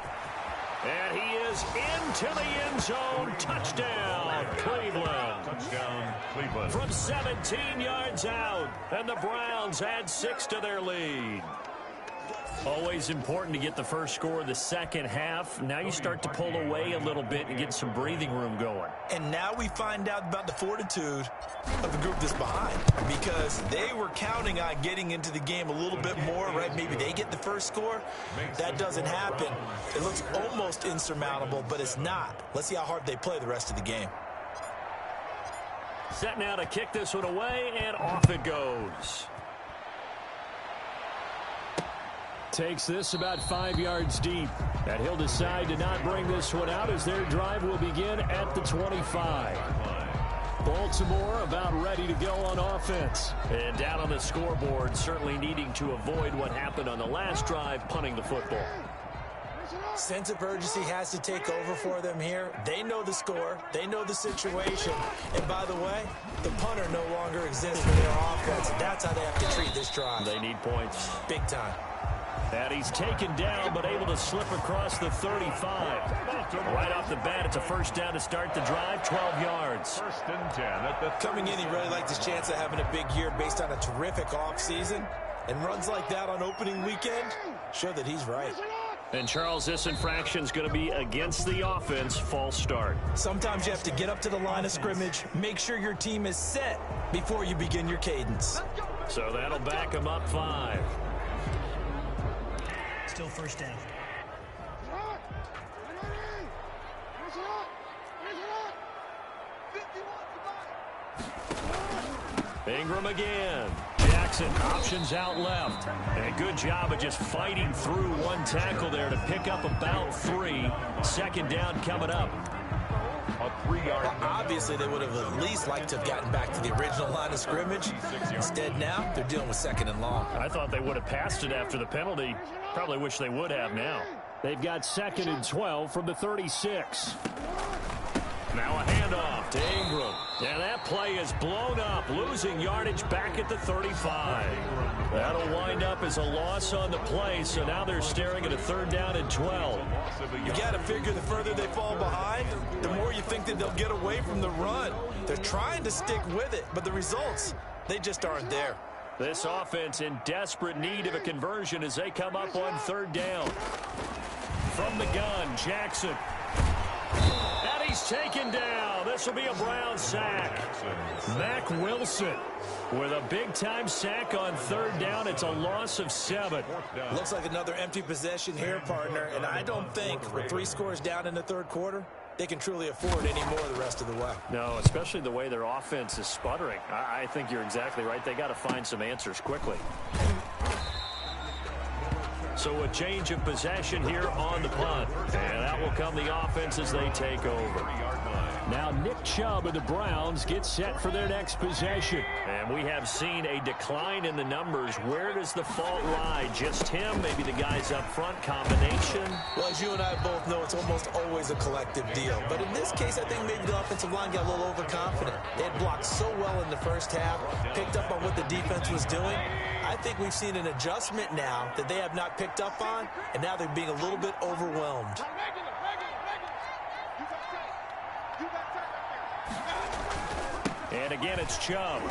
Speaker 5: And he is into the end zone. Touchdown, Cleveland.
Speaker 1: Touchdown, Cleveland.
Speaker 5: From 17 yards out. And the Browns add 6 to their lead. Always important to get the first score of the second half. Now you start to pull away a little bit and get some breathing room going.
Speaker 3: And now we find out about the fortitude of the group that's behind, because they were counting on getting into the game a little bit more, right? Maybe they get the first score. That doesn't happen. It looks almost insurmountable, but it's not. Let's see how hard they play the rest of the game.
Speaker 5: Set now to kick this one away, and off it goes. Takes this about 5 yards deep. And he'll decide to not bring this one out as their drive will begin at the 25. Baltimore about ready to go on offense. And down on the scoreboard, certainly needing to avoid what happened on the last drive, punting the football.
Speaker 3: Sense of urgency has to take over for them here. They know the score. They know the situation. And by the way, the punter no longer exists for their offense. That's how they have to treat this drive.
Speaker 5: They need points.
Speaker 3: Big time.
Speaker 5: And he's taken down, but able to slip across the 35. Right off the bat, it's a first down to start the drive, 12 yards.
Speaker 1: 1st and 10.
Speaker 3: Coming in, he really liked his chance of having a big year based on a terrific offseason. And runs like that on opening weekend show that he's right.
Speaker 5: And, Charles, this infraction's going to be against the offense, false start.
Speaker 3: Sometimes you have to get up to the line of scrimmage, make sure your team is set before you begin your cadence.
Speaker 5: So that'll back him up 5.
Speaker 6: Still first down.
Speaker 5: Ingram again. Jackson options out left. And a good job of just fighting through one tackle there to pick up about 3. 2nd down coming up.
Speaker 1: A 3-yard.
Speaker 3: Well, obviously, they would have at least liked to have gotten back to the original line of scrimmage. Instead, now they're dealing with 2nd and long.
Speaker 5: I thought they would have passed it after the penalty. Probably wish they would have now. They've got 2nd and 12 from the 36. Now a handoff to Ingram. And that play is blown up, losing yardage back at the 35. That'll wind up as a loss on the play, so now they're staring at a 3rd down and 12.
Speaker 3: You got to figure the further they fall behind, the more you think that they'll get away from the run. They're trying to stick with it, but the results, they just aren't there.
Speaker 5: This offense in desperate need of a conversion as they come up on 3rd down. From the gun, Jackson. And he's taken down. This will be a Brown sack. Mack Wilson with a big-time sack on 3rd down. It's a loss of 7.
Speaker 3: Looks like another empty possession here, partner, and I don't think with 3 scores down in the 3rd quarter, they can truly afford any more the rest of the way.
Speaker 5: No, especially the way their offense is sputtering. I think you're exactly right. They got to find some answers quickly. So a change of possession here on the punt. And that will come the offense as they take over. Now Nick Chubb of the Browns gets set for their next possession. And we have seen a decline in the numbers. Where does the fault lie? Just him? Maybe the guys up front? Combination?
Speaker 3: Well, as you and I both know, it's almost always a collective deal. But in this case, I think maybe the offensive line got a little overconfident. They had blocked so well in the first half, picked up on what the defense was doing. I think we've seen an adjustment now that they have not picked up on, and now they're being a little bit overwhelmed.
Speaker 5: And again, it's Chubb.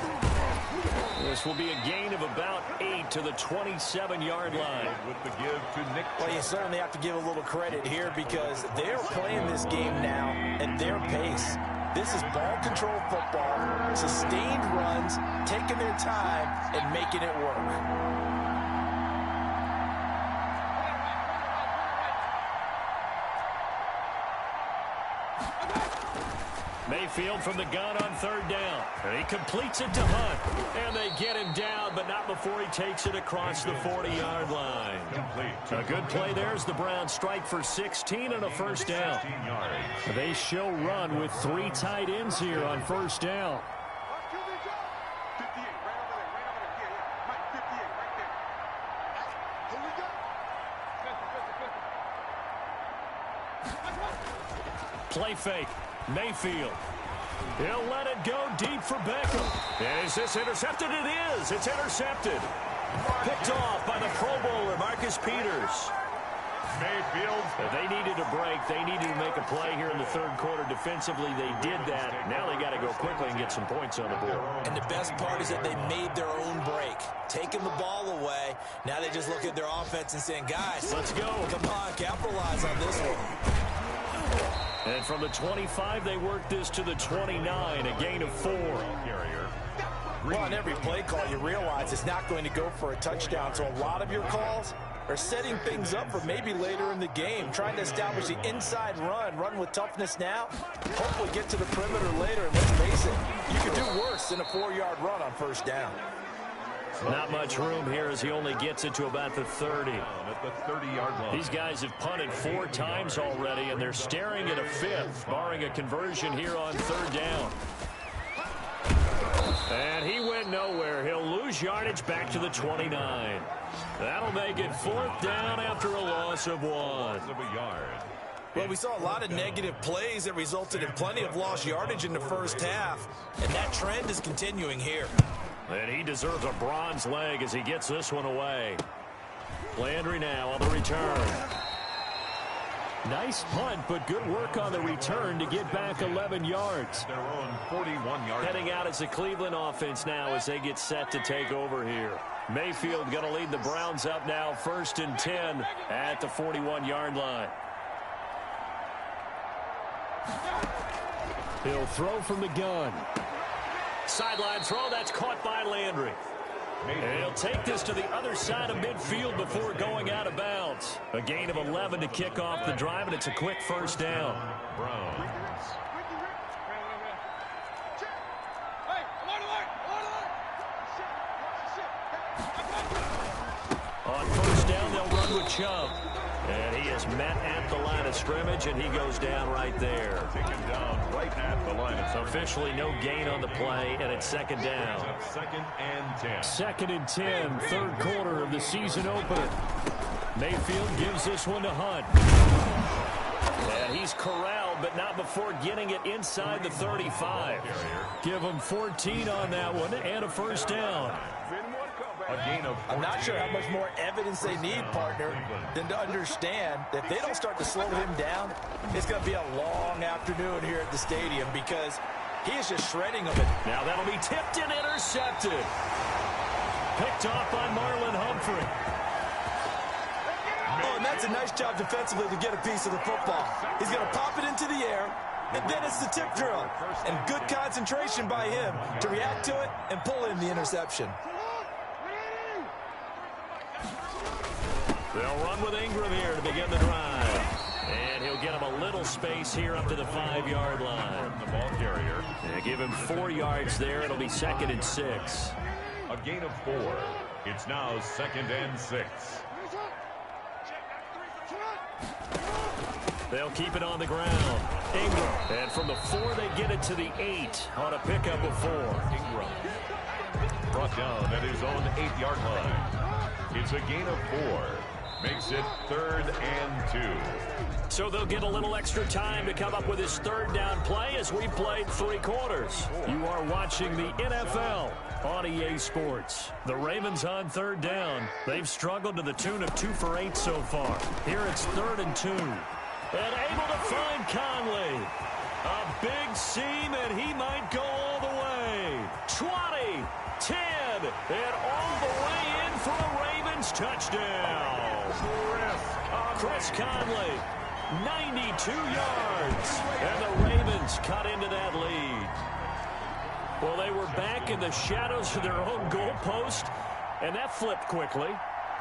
Speaker 5: This will be a gain of about 8 to the 27-yard line.
Speaker 1: With the give to Nick.
Speaker 3: Well, you certainly have to give a little credit here because they're playing this game now at their pace. This is ball control football, sustained runs, taking their time, and making it work.
Speaker 5: Mayfield from the gun on 3rd down. And he completes it to Hunt. And they get him down, but not before he takes it across the 40-yard line. A good play there as the Browns strike for 16 and a first down. They show run with 3 tight ends here on 1st down. Play fake. Mayfield. He'll let it go deep for Beckham. And is this intercepted? It is. It's intercepted. Picked off by the Pro Bowler, Marcus Peters.
Speaker 1: Mayfield.
Speaker 5: They needed a break. They needed to make a play here in the third quarter. Defensively, they did that. Now they got to go quickly and get some points on the board.
Speaker 3: And the best part is that they made their own break. Taking the ball away. Now they just look at their offense and saying, guys,
Speaker 5: let's go. Come
Speaker 3: on, capitalize on this one.
Speaker 5: And from the 25, they worked this to the 29, a gain of 4.
Speaker 3: Well, on every play call, you realize it's not going to go for a touchdown. So a lot of your calls are setting things up for maybe later in the game, trying to establish the inside run with toughness now, hopefully get to the perimeter later. And let's face it, you could do worse than a 4-yard run on first down.
Speaker 5: Not much room here as he only gets it to about the 30.
Speaker 1: At the 30-yard line.
Speaker 5: These guys have punted 4 times already, and they're staring at a 5th, barring a conversion here on third down. And he went nowhere. He'll lose yardage back to the 29. That'll make it 4th down after a loss of 1.
Speaker 3: Well, we saw a lot of negative plays that resulted in plenty of lost yardage in the first half, and that trend is continuing here.
Speaker 5: And he deserves a bronze leg as he gets this one away. Landry now on the return. Nice punt, but good work on the return to get back 11 yards.
Speaker 1: Their own 41-yard.
Speaker 5: Heading out as the Cleveland offense now as they get set to take over here. Mayfield going to lead the Browns up now 1st and 10 at the 41-yard line. He'll throw from the gun. Sideline throw, that's caught by Landry. And he'll take this to the other side of midfield before going out of bounds. A gain of 11 to kick off the drive, and it's a quick first down.
Speaker 1: Browns.
Speaker 5: On first down, they'll run with Chubb. And he is met at the line of scrimmage, and he goes down right there.
Speaker 1: Taken down right at the line of scrimmage.
Speaker 5: Officially no gain on the play, and it's 2nd down.
Speaker 1: 2nd and 10.
Speaker 5: 2nd and 10, third quarter of the season opener. Mayfield gives this one to Hunt. And he's corralled, but not before getting it inside the 35. Give him 14 on that one, and a first down.
Speaker 3: I'm not sure how much more evidence they need, partner, than to understand that if they don't start to slow him down, it's going to be a long afternoon here at the stadium because he is just shredding them.
Speaker 5: Now that'll be tipped and intercepted. Picked off by Marlon Humphrey.
Speaker 3: Oh, and that's a nice job defensively to get a piece of the football. He's going to pop it into the air, and then it's the tip drill. And good concentration by him to react to it and pull in the interception.
Speaker 5: They'll run with Ingram here to begin the drive. And he'll get him a little space here up to the 5-yard line.
Speaker 1: The ball carrier.
Speaker 5: And give him 4 yards there. It'll be 2nd and 6.
Speaker 1: A gain of 4. It's now 2nd and 6.
Speaker 5: They'll keep it on the ground. Ingram. And from the 4, they get it to the 8 on a pickup of 4.
Speaker 1: Ingram. Brought down at his own 8-yard line. It's a gain of 4. Makes it 3rd and 2.
Speaker 5: So they'll get a little extra time to come up with his 3rd down play as we played 3 quarters. You are watching the NFL on EA Sports. The Ravens on 3rd down. They've struggled to the tune of 2 for 8 so far. Here it's 3rd and 2. And able to find Conley. A big seam, and he might go all the way. 20, 10, and all the way in for a Ravens touchdown. Chris Conley, 92 yards, and the Ravens cut into that lead. Well, they were back in the shadows of their own goalpost, and that flipped quickly.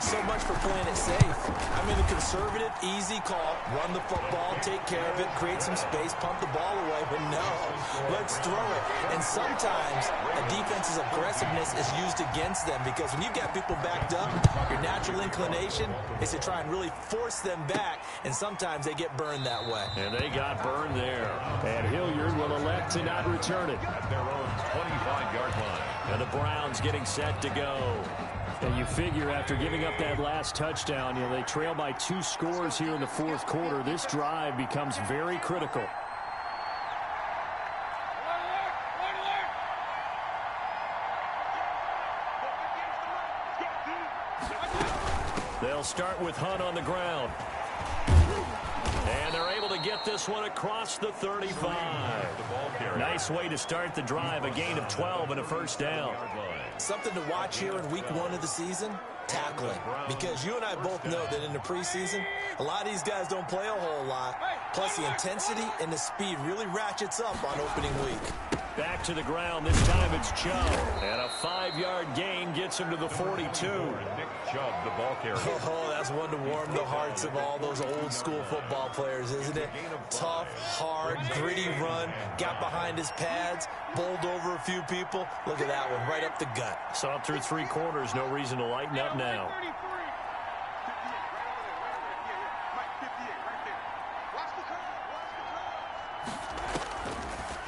Speaker 3: So much for playing it safe. I mean, a conservative, easy call. Run the football, take care of it, create some space, pump the ball away. But no, let's throw it. And sometimes a defense's aggressiveness is used against them because when you've got people backed up, your natural inclination is to try and really force them back. And sometimes they get burned that way.
Speaker 5: And they got burned there. And Hilliard will elect to not return it.
Speaker 1: At their own 25-yard line.
Speaker 5: And the Browns getting set to go. And you figure after giving up that last touchdown, they trail by 2 scores here in the 4th quarter. This drive becomes very critical. They'll start with Hunt on the ground. And they're able to get this one across the 35. Nice way to start the drive, a gain of 12 and a first down.
Speaker 3: Something to watch here in week 1 of the season, tackling. Because you and I both know that in the preseason, a lot of these guys don't play a whole lot. Plus, the intensity and the speed really ratchets up on opening week.
Speaker 5: Back to the ground. This time it's Chubb. And a 5-yard gain gets him to the 42.
Speaker 1: Nick Chubb, the ball carrier.
Speaker 3: Oh, that's one to warm the hearts of all those old-school football players, isn't it? Tough, hard, gritty run. Got behind his pads, bowled over a few people. Look at that one, right up the gut.
Speaker 5: Saw it through 3 quarters. No reason to lighten up now.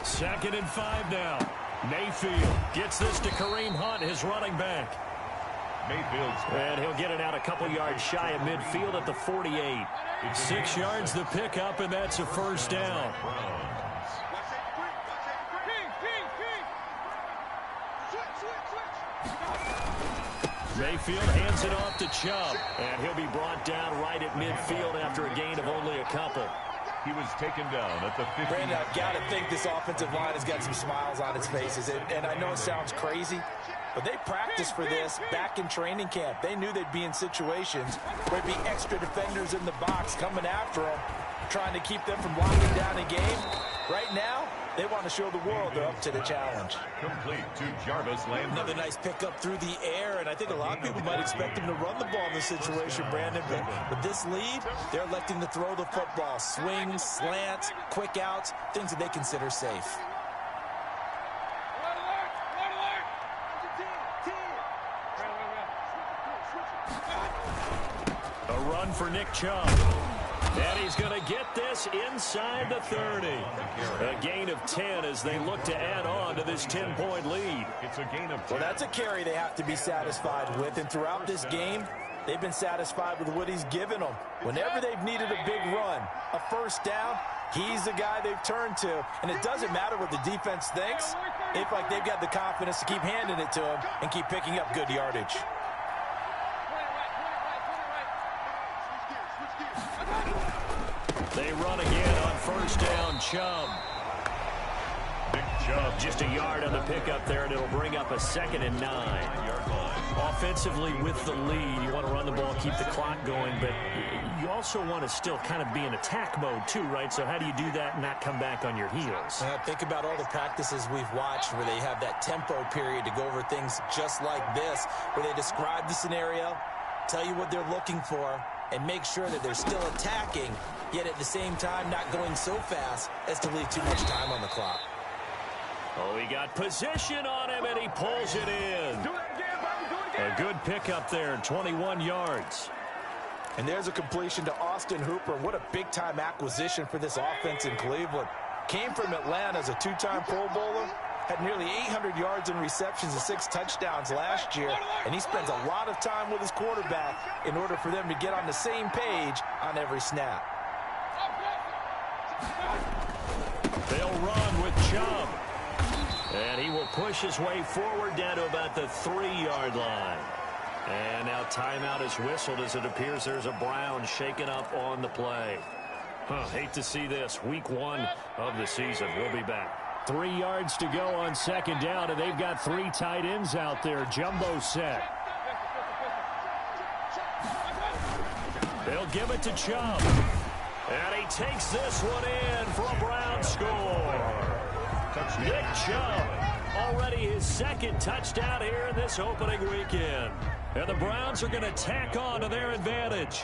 Speaker 5: Second and 5 now. Mayfield gets this to Kareem Hunt, his running back. And he'll get it out a couple yards shy of midfield at the 48. 6 yards the pickup, and that's a first down. Mayfield hands it off to Chubb, and he'll be brought down right at midfield after a gain of only a couple.
Speaker 1: He was taken down at the 50.
Speaker 3: Brandon, I've got to think this offensive line has got some smiles on its faces. And I know it sounds crazy, but they practiced for this back in training camp. They knew they'd be in situations where there'd be extra defenders in the box coming after them, trying to keep them from locking down a game. Right now, they want to show the world they're up to the challenge.
Speaker 1: Complete to Jarvis Landry.
Speaker 3: Another nice pickup through the air, and I think a lot of people might expect him to run the ball in this situation, Brandon. But with this lead, they're electing to throw the football. Swings, slants, quick outs, things that they consider safe.
Speaker 5: A run for Nick Chubb. And he's going to get this inside the 30. A gain of 10 as they look to add on to this 10-point lead.
Speaker 1: It's a gain of 10.
Speaker 3: Well, that's a carry they have to be satisfied with. And throughout this game, they've been satisfied with what he's given them. Whenever they've needed a big run, a first down, he's the guy they've turned to. And it doesn't matter what the defense thinks. They feel like they've got the confidence to keep handing it to him and keep picking up good yardage.
Speaker 5: They run again on first down. Chubb.
Speaker 1: Nick Chubb
Speaker 5: Just a yard on the pickup there, and it'll bring up a 2nd and 9. Offensively with the lead, you want to run the ball, keep the clock going, but you also want to still kind of be in attack mode too, right? So how do you do that and not come back on your heels?
Speaker 3: Think about all the practices we've watched where they have that tempo period to go over things just like this, where they describe the scenario, tell you what they're looking for, and make sure that they're still attacking, yet at the same time not going so fast as to leave too much time on the clock.
Speaker 5: Oh, he got position on him, and he pulls it in. A good pickup there, 21 yards.
Speaker 3: And there's a completion to Austin Hooper. What a big-time acquisition for this offense in Cleveland. Came from Atlanta as a 2-time Pro Bowler. Had nearly 800 yards in receptions and 6 touchdowns last year. And he spends a lot of time with his quarterback in order for them to get on the same page on every snap.
Speaker 5: They'll run with Chubb. And he will push his way forward down to about the 3-yard line. And now timeout is whistled as it appears there's a Brown shaken up on the play. Hate to see this. Week 1 of the season. We'll be back. 3 yards to go on 2nd down, and they've got 3 tight ends out there. Jumbo set. They'll give it to Chubb. And he takes this one in for a Brown score. Nick Chubb, already his 2nd touchdown here in this opening weekend. And the Browns are going to tack on to their advantage.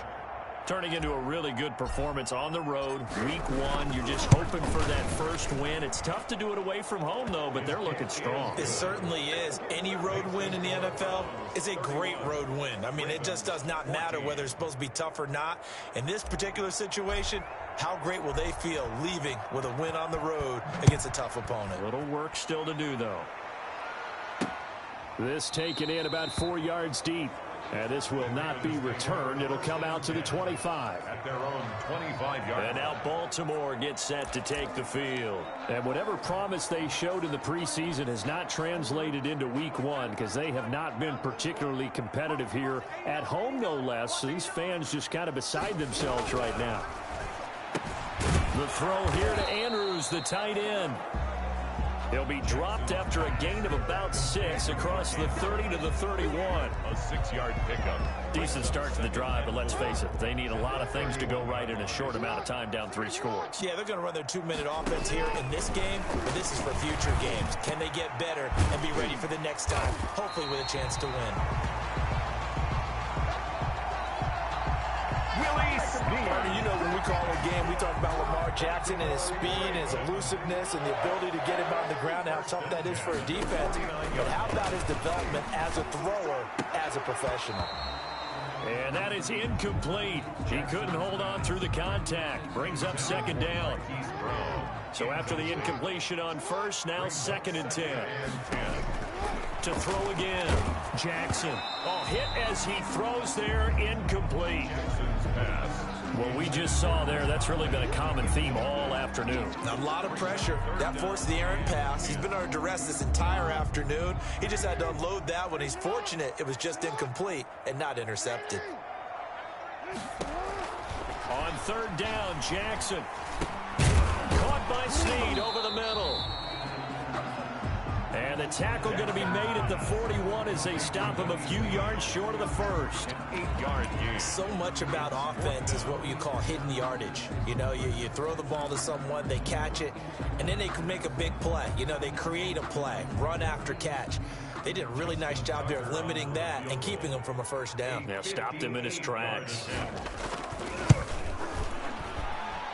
Speaker 5: Turning into a really good performance on the road. Week 1, you're just hoping for that first win. It's tough to do it away from home, though, but they're looking strong.
Speaker 3: It certainly is. Any road win in the NFL is a great road win. I mean, it just does not matter whether it's supposed to be tough or not. In this particular situation, how great will they feel leaving with a win on the road against a tough opponent?
Speaker 5: A little work still to do, though. This taken in about 4 yards deep. And this will not be returned. It'll come out to the 25.
Speaker 1: At their own 25-yard.
Speaker 5: And now Baltimore gets set to take the field. And whatever promise they showed in the preseason has not translated into week one because they have not been particularly competitive here at home, no less. So these fans just kind of beside themselves right now. The throw here to Andrews, the tight end. He'll be dropped after a gain of about 6 across the 30 to the 31.
Speaker 1: A 6-yard pickup.
Speaker 5: Decent start to the drive, but let's face it, they need a lot of things to go right in a short amount of time down 3 scores.
Speaker 3: Yeah, they're going to run their 2-minute offense here in this game, but this is for future games. Can they get better and be ready for the next time, hopefully with a chance to win? Marty, you know, when we call a game, we talk about Lamar Jackson and his speed and his elusiveness and the ability to get him on the ground, how tough that is for a defense. But how about his development as a thrower, as a professional?
Speaker 5: And that is incomplete. He couldn't hold on through the contact. Brings up 2nd down. So after the incompletion on first, now 2nd and 10. To throw again. Jackson. Oh, hit as he throws there, incomplete. What we just saw there, that's really been a common theme all afternoon.
Speaker 3: A lot of pressure. That forced the errant pass. He's been under duress this entire afternoon. He just had to unload that one. He's fortunate it was just incomplete and not intercepted.
Speaker 5: On 3rd down, Jackson. Caught by Snead over the middle. And the tackle going to be made at the 41 as they stop him a few yards short of the first.
Speaker 1: 8-yard gain.
Speaker 3: So much about offense is what you call hidden yardage. You know, you throw the ball to someone, they catch it, and then they can make a big play. You know, they create a play, run after catch. They did a really nice job there of limiting that and keeping him from a first down.
Speaker 5: Now stopped him in his tracks.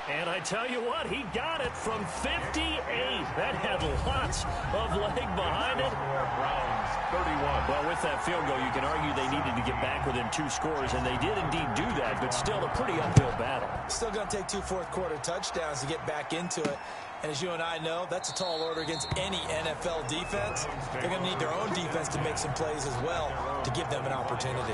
Speaker 5: And I tell you what, he got it from 58. That had lots of leg behind it.
Speaker 1: Browns 31.
Speaker 5: Well, with that field goal, you can argue they needed to get back within 2 scores, and they did indeed do that, but still a pretty uphill battle.
Speaker 3: Still going to take 2 fourth-quarter touchdowns to get back into it. And as you and I know, that's a tall order against any NFL defense. They're going to need their own defense to make some plays as well to give them an opportunity.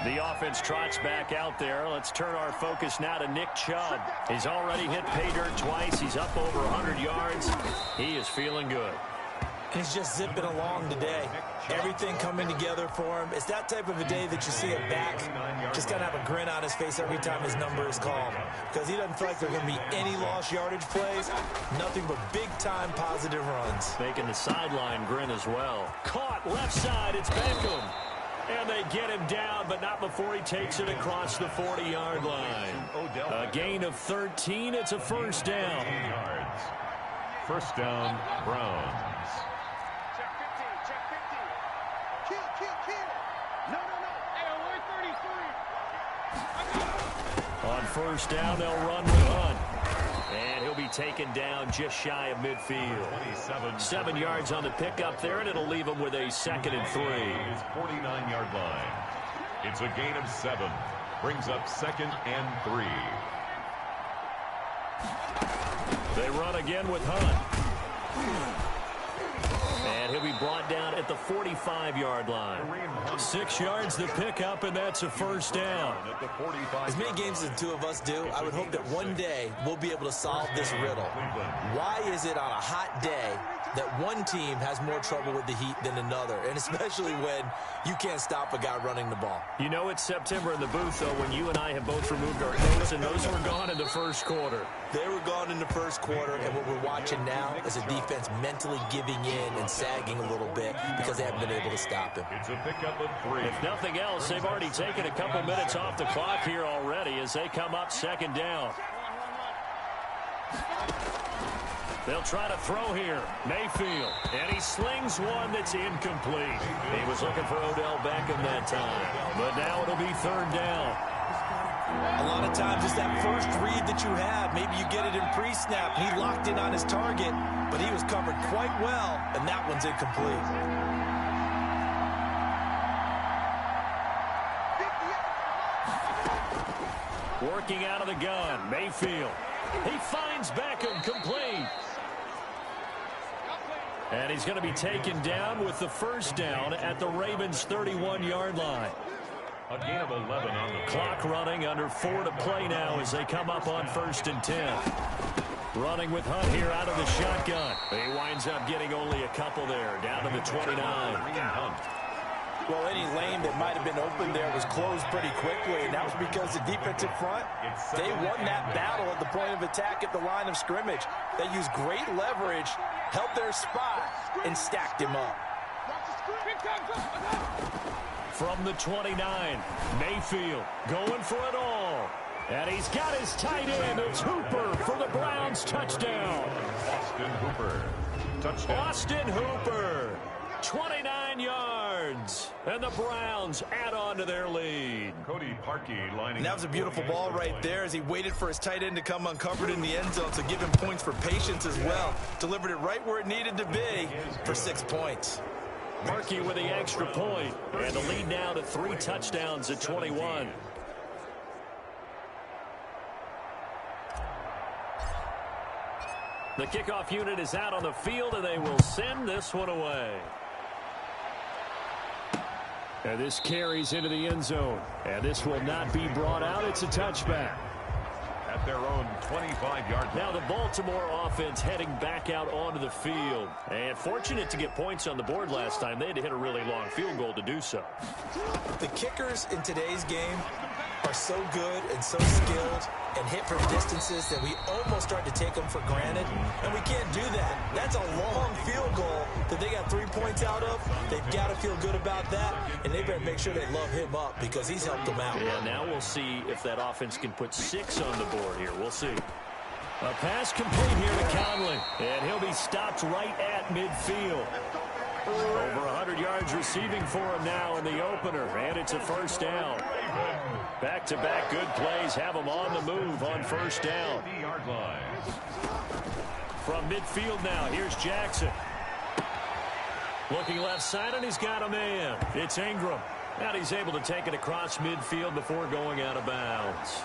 Speaker 5: The offense trots back out there. Let's turn our focus now to Nick Chubb. He's already hit pay dirt twice. He's up over 100 yards. He is feeling good.
Speaker 3: And he's just zipping along today. Everything coming together for him. It's that type of a day that you see a back just kind of have a grin on his face every time his number is called. Because he doesn't feel like there are going to be any lost yardage plays. Nothing but big-time positive runs.
Speaker 5: Making the sideline grin as well. Caught left side. It's Beckham. And they get him down, but not before he takes it across the 40-yard line. A gain of 13. It's a first down.
Speaker 1: First down, Browns.
Speaker 5: On first down, they'll run with Hunt. And he'll be taken down just shy of midfield. 7 yards on the pickup there, and it'll leave him with a 2nd and 3.
Speaker 1: His 49-yard line. It's a gain of 7. Brings up 2nd and 3.
Speaker 5: They run again with Hunt. And he'll be brought down at the 45-yard line. 6 yards the pickup, and that's a first down.
Speaker 3: As many games as the two of us do, I would hope that one day we'll be able to solve this riddle. Why is it on a hot day that one team has more trouble with the heat than another, and especially when you can't stop a guy running the ball?
Speaker 5: You know it's September in the booth, though, when you and I have both removed our coats, and those were gone in the first quarter.
Speaker 3: They were gone in the first quarter, and what we're watching now is a defense mentally giving in and sagging a little bit because they haven't been able to stop him.
Speaker 1: It's a pickup of 3.
Speaker 5: If nothing else, they've already taken a couple minutes off the clock here already as they come up 2nd down. They'll try to throw here. Mayfield. And he slings one that's incomplete. He was looking for Odell Beckham that time. But now it'll be 3rd down.
Speaker 3: A lot of times it's that first read that you have. Maybe you get it in pre-snap. He locked in on his target, but he was covered quite well, and that one's incomplete.
Speaker 5: Working out of the gun. Mayfield. He finds Beckham complete. And he's going to be taken down with the first down at the Ravens' 31-yard line.
Speaker 1: A gain of 11 on the
Speaker 5: clock running, under 4 to play now as they come up on 1st and 10. Running with Hunt here out of the shotgun. He winds up getting only a couple there, down to the 29.
Speaker 3: Well, any lane that might have been open there was closed pretty quickly, and that was because the defensive front, they won that battle at the point of attack at the line of scrimmage. They used great leverage, held their spot, and stacked him up.
Speaker 5: From the 29, Mayfield going for it all. And he's got his tight end. It's Hooper for the Browns. Touchdown.
Speaker 1: Austin Hooper. Touchdown.
Speaker 5: Austin Hooper. 29 yards. And the Browns add on to their lead.
Speaker 1: Cody Parkey lining
Speaker 3: and that was a beautiful ball right there as he waited for his tight end to come uncovered in the end zone, so give him points for patience as well. Delivered it right where it needed to be for 6 points.
Speaker 5: Parkey with the extra point. And the lead now to 3 touchdowns at 21. The kickoff unit is out on the field, and they will send this one away. And this carries into the end zone. And this will not be brought out. It's a touchback.
Speaker 1: At their own 25-yard line.
Speaker 5: Now the Baltimore offense heading back out onto the field. And fortunate to get points on the board last time. They had to hit a really long field goal to do so.
Speaker 3: The kickers in today's game are so good and so skilled and hit from distances that we almost start to take them for granted, and we can't do that. That's a long field goal that they got 3 points out of. They've got to feel good about that, and they better make sure they love him up because he's helped them out.
Speaker 5: Yeah, now we'll see if that offense can put 6 on the board here. We'll see. A pass complete here to Conley, and he'll be stopped right at midfield. Over 100 yards receiving for him now in the opener, and it's a first down. Back-to-back good plays have him on the move on first down. From midfield now, here's Jackson. Looking left side, and he's got a man. It's Ingram. And he's able to take it across midfield before going out of bounds.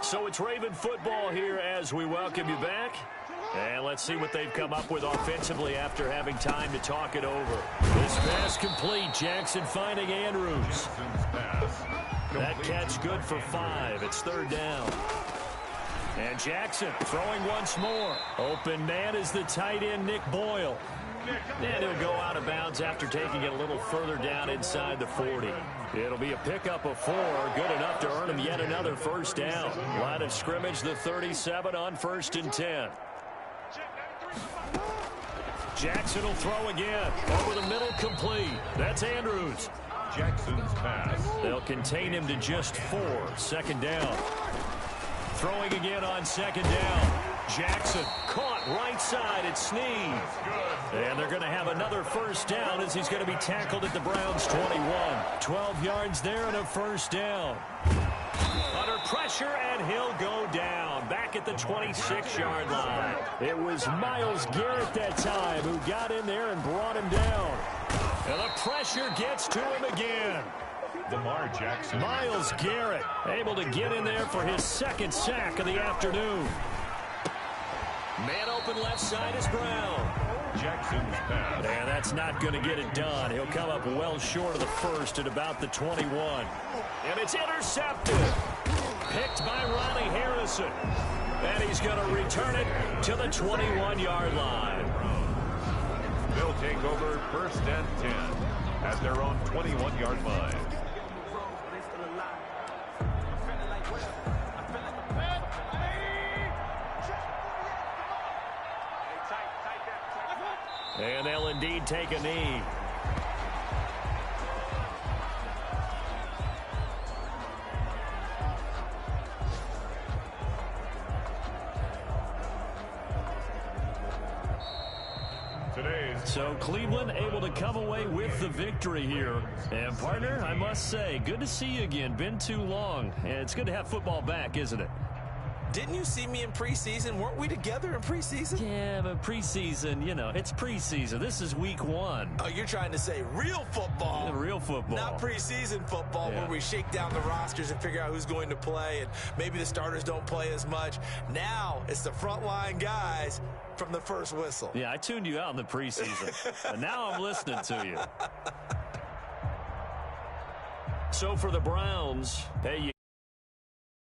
Speaker 5: So it's Raven football here as we welcome you back. And let's see what they've come up with offensively after having time to talk it over. This pass complete. Jackson finding Andrews. That catch good for 5. It's 3rd down. And Jackson throwing once more. Open man is the tight end, Nick Boyle. And he'll go out of bounds after taking it a little further down inside the 40. It'll be a pickup of 4, good enough to earn him yet another first down. Line of scrimmage, the 37 on 1st and 10. Jackson will throw again. Over the middle, complete. That's Andrews.
Speaker 1: Jackson's pass.
Speaker 5: They'll contain him to just 4. 2nd down. Throwing again on 2nd down. Jackson caught right side at Snead. And they're going to have another first down as he's going to be tackled at the Browns' 21. 12 yards there and a first down. Under pressure, and he'll go down. Back at the 26-yard line. It was Myles Garrett that time who got in there and brought him down. And the pressure gets to him again.
Speaker 1: Lamar Jackson.
Speaker 5: Myles Garrett able to get in there for his 2nd sack of the afternoon. Man open left side is Brown.
Speaker 1: Jackson's pass.
Speaker 5: And that's not going to get it done. He'll come up well short of the 1st at about the 21. And it's intercepted. Picked by Ronnie Harrison. And he's going to return it to the 21-yard line.
Speaker 1: They'll take over 1st and 10 at their own 21-yard line.
Speaker 5: And they'll indeed take a knee. So Cleveland able to come away with the victory here. And partner, I must say, good to see you again. Been too long. And it's good to have football back, isn't it?
Speaker 3: Didn't you see me in preseason? Weren't we together in preseason?
Speaker 5: Yeah, but preseason, you know, it's preseason. This is week 1.
Speaker 3: Oh, you're trying to say real football.
Speaker 5: Yeah, real football.
Speaker 3: Not preseason football where we shake down the rosters and figure out who's going to play, and maybe the starters don't play as much. Now it's the frontline guys from the first whistle.
Speaker 5: Yeah, I tuned you out in the preseason, but now I'm listening to you. So for the Browns, hey,